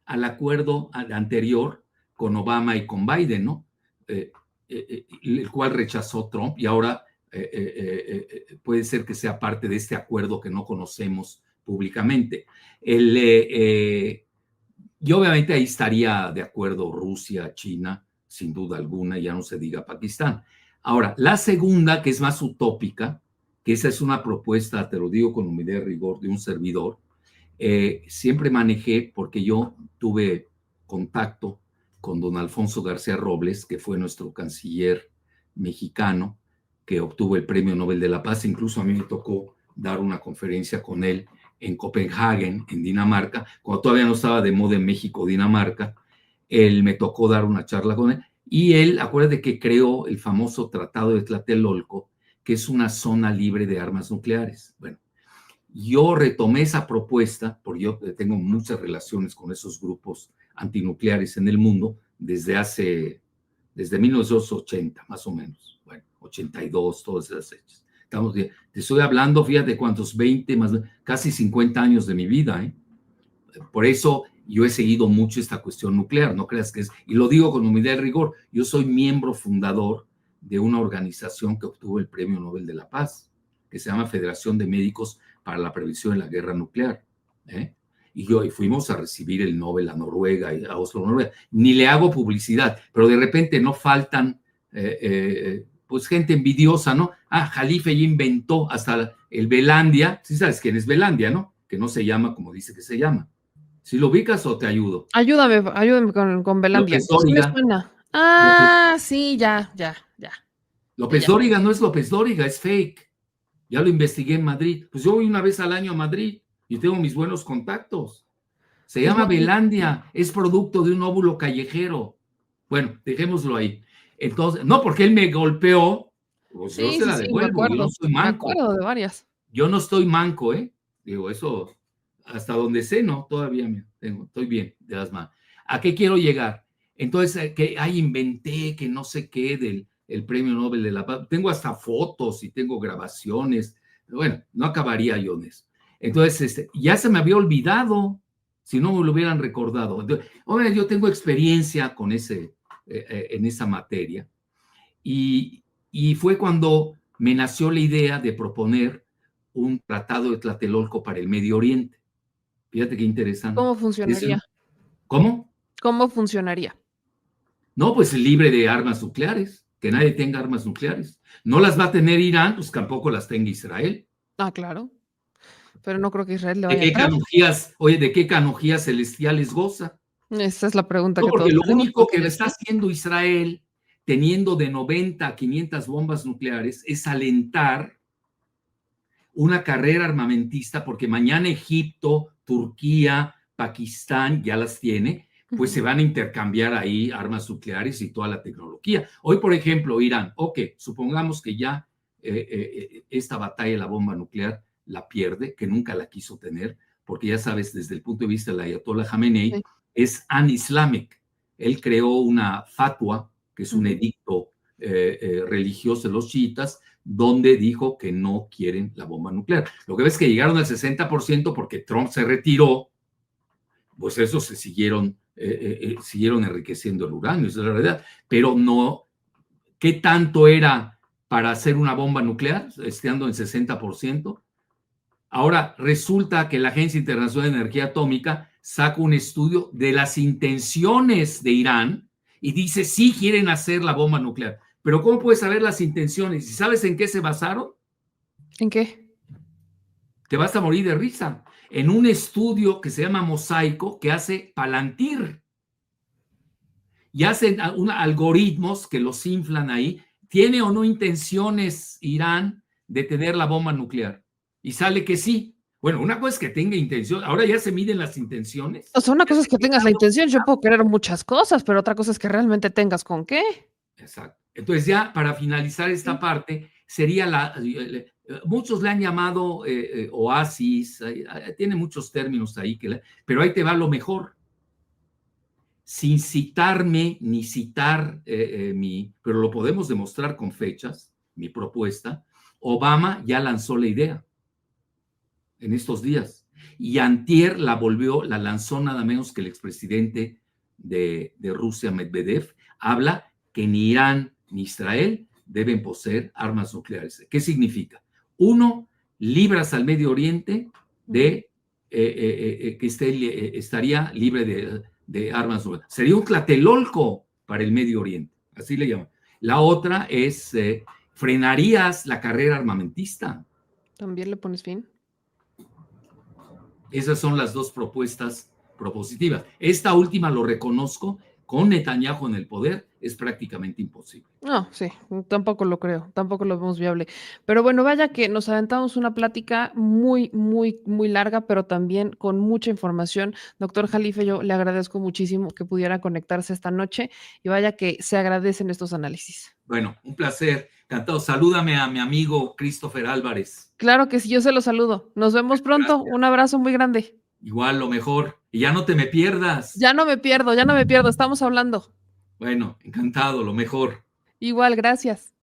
al acuerdo anterior con Obama y con Biden, ¿no? El cual rechazó Trump y ahora puede ser que sea parte de este acuerdo que no conocemos públicamente. Y obviamente ahí estaría de acuerdo Rusia, China, sin duda alguna, ya no se diga Pakistán. Ahora, la segunda, que es más utópica, que esa es una propuesta, te lo digo con humildad y rigor, de un servidor, siempre manejé, porque yo tuve contacto con don Alfonso García Robles, que fue nuestro canciller mexicano, que obtuvo el Premio Nobel de la Paz. Incluso a mí me tocó dar una conferencia con él en Copenhague, en Dinamarca, cuando todavía no estaba de moda en México, Dinamarca. Él me tocó dar una charla con él. Y él, acuérdate que creó el famoso Tratado de Tlatelolco, que es una zona libre de armas nucleares. Bueno, yo retomé esa propuesta, porque yo tengo muchas relaciones con esos grupos antinucleares en el mundo desde 1980, más o menos. Bueno, 82, todas esas fechas. Te estoy hablando, fíjate cuántos, 20, más, casi 50 años de mi vida, ¿eh? Por eso yo he seguido mucho esta cuestión nuclear, no creas que es, y lo digo con humildad y rigor, yo soy miembro fundador de una organización que obtuvo el Premio Nobel de la Paz, que se llama Federación de Médicos para la Prevención de la Guerra Nuclear. ¿Eh? Y fuimos a recibir el Nobel a Noruega y a Oslo, Noruega. Ni le hago publicidad, pero de repente no faltan pues gente envidiosa, ¿no? Jalife ya inventó hasta el Belandia, sí sabes quién es Belandia, ¿no? Que no se llama como dice que se llama. ¿Si lo ubicas o te ayudo? Ayúdame con Belandia. López Sí me Dóriga. suena. López, Ah, sí, ya. López Dóriga no es López Dóriga, es fake. Ya lo investigué en Madrid. Pues yo voy una vez al año a Madrid y tengo mis buenos contactos. Se Pues llama bueno, Belandia, es producto de un óvulo callejero. Bueno, dejémoslo ahí. Entonces, no porque él me golpeó, pues yo se la sí, me devuelvo, yo no acuerdo. soy Me manco. acuerdo de varias. Yo no estoy manco, ¿eh? Digo, eso, hasta donde sé, no, todavía estoy bien de las manos. ¿A qué quiero llegar? Entonces, que inventé que no sé qué del el Premio Nobel de la Paz. Tengo hasta fotos y tengo grabaciones. Bueno, no acabaría yo en eso. Entonces, ya se me había olvidado, si no me lo hubieran recordado. Ahora yo tengo experiencia con en esa materia. Y fue cuando me nació la idea de proponer un tratado de Tlatelolco para el Medio Oriente. Fíjate qué interesante. ¿Cómo funcionaría? ¿Cómo? ¿Cómo funcionaría? No, pues libre de armas nucleares, que nadie tenga armas nucleares. No las va a tener Irán, pues tampoco las tenga Israel. Ah, claro. Pero no creo que Israel le ¿De vaya a qué entrar. canonjías, oye, de qué canonjías celestiales goza? Esa es la pregunta No, que porque todos lo tenemos, único que porque está haciendo Israel, teniendo de 90 a 500 bombas nucleares, es alentar una carrera armamentista, porque mañana Egipto, Turquía, Pakistán ya las tiene, pues se van a intercambiar ahí armas nucleares y toda la tecnología. Hoy, por ejemplo, Irán, supongamos que ya esta batalla de la bomba nuclear la pierde, que nunca la quiso tener, porque ya sabes, desde el punto de vista del Ayatollah Khamenei, sí. es an-islamic. Él creó una fatwa, que es un Ujú. edicto religioso de los chiitas, donde dijo que no quieren la bomba nuclear. Lo que ves es que llegaron al 60% porque Trump se retiró, pues eso siguieron enriqueciendo el uranio, esa es la verdad. Pero no, ¿qué tanto era para hacer una bomba nuclear, estando en 60%? Ahora resulta que la Agencia Internacional de Energía Atómica saca un estudio de las intenciones de Irán y dice, sí quieren hacer la bomba nuclear. Pero ¿cómo puedes saber las intenciones? ¿Y sabes en qué se basaron? ¿En qué? Te vas a morir de risa. En un estudio que se llama Mosaico, que hace Palantir. Y hacen algoritmos que los inflan ahí. ¿Tiene o no intenciones Irán de tener la bomba nuclear? Y sale que sí, Bueno, una cosa es que tenga intención, ahora ya se miden las intenciones. O sea, una Ya cosa se es que mide tengas la intención, yo puedo querer muchas cosas, pero otra cosa es que realmente tengas con qué. Exacto. Entonces ya para finalizar esta Sí. parte, sería muchos le han llamado oasis, tiene muchos términos ahí, pero ahí te va lo mejor. Sin citarme ni citar pero lo podemos demostrar con fechas, mi propuesta, Obama ya lanzó la idea en estos días. Y antier la lanzó nada menos que el expresidente de Rusia, Medvedev, habla que ni Irán ni Israel deben poseer armas nucleares. ¿Qué significa? Uno, libras al Medio Oriente de que estaría libre de armas nucleares. Sería un tlatelolco para el Medio Oriente, así le llaman. La otra es, frenarías la carrera armamentista. También le pones fin. Esas son las dos propuestas propositivas. Esta última, lo reconozco, con Netanyahu en el poder es prácticamente imposible. No, sí, tampoco lo creo, tampoco lo vemos viable. Pero bueno, vaya que nos aventamos una plática muy, muy, muy larga, pero también con mucha información. Doctor Jalife, yo le agradezco muchísimo que pudiera conectarse esta noche y vaya que se agradecen estos análisis. Bueno, un placer. Encantado. Salúdame a mi amigo Christopher Álvarez. Claro que sí, yo se lo saludo. Nos vemos pronto. Gracias. Un abrazo muy grande. Igual lo mejor. Y ya no te me pierdas. Ya no me pierdo, ya no me pierdo. Estamos hablando. Bueno, encantado, lo mejor. Igual, gracias.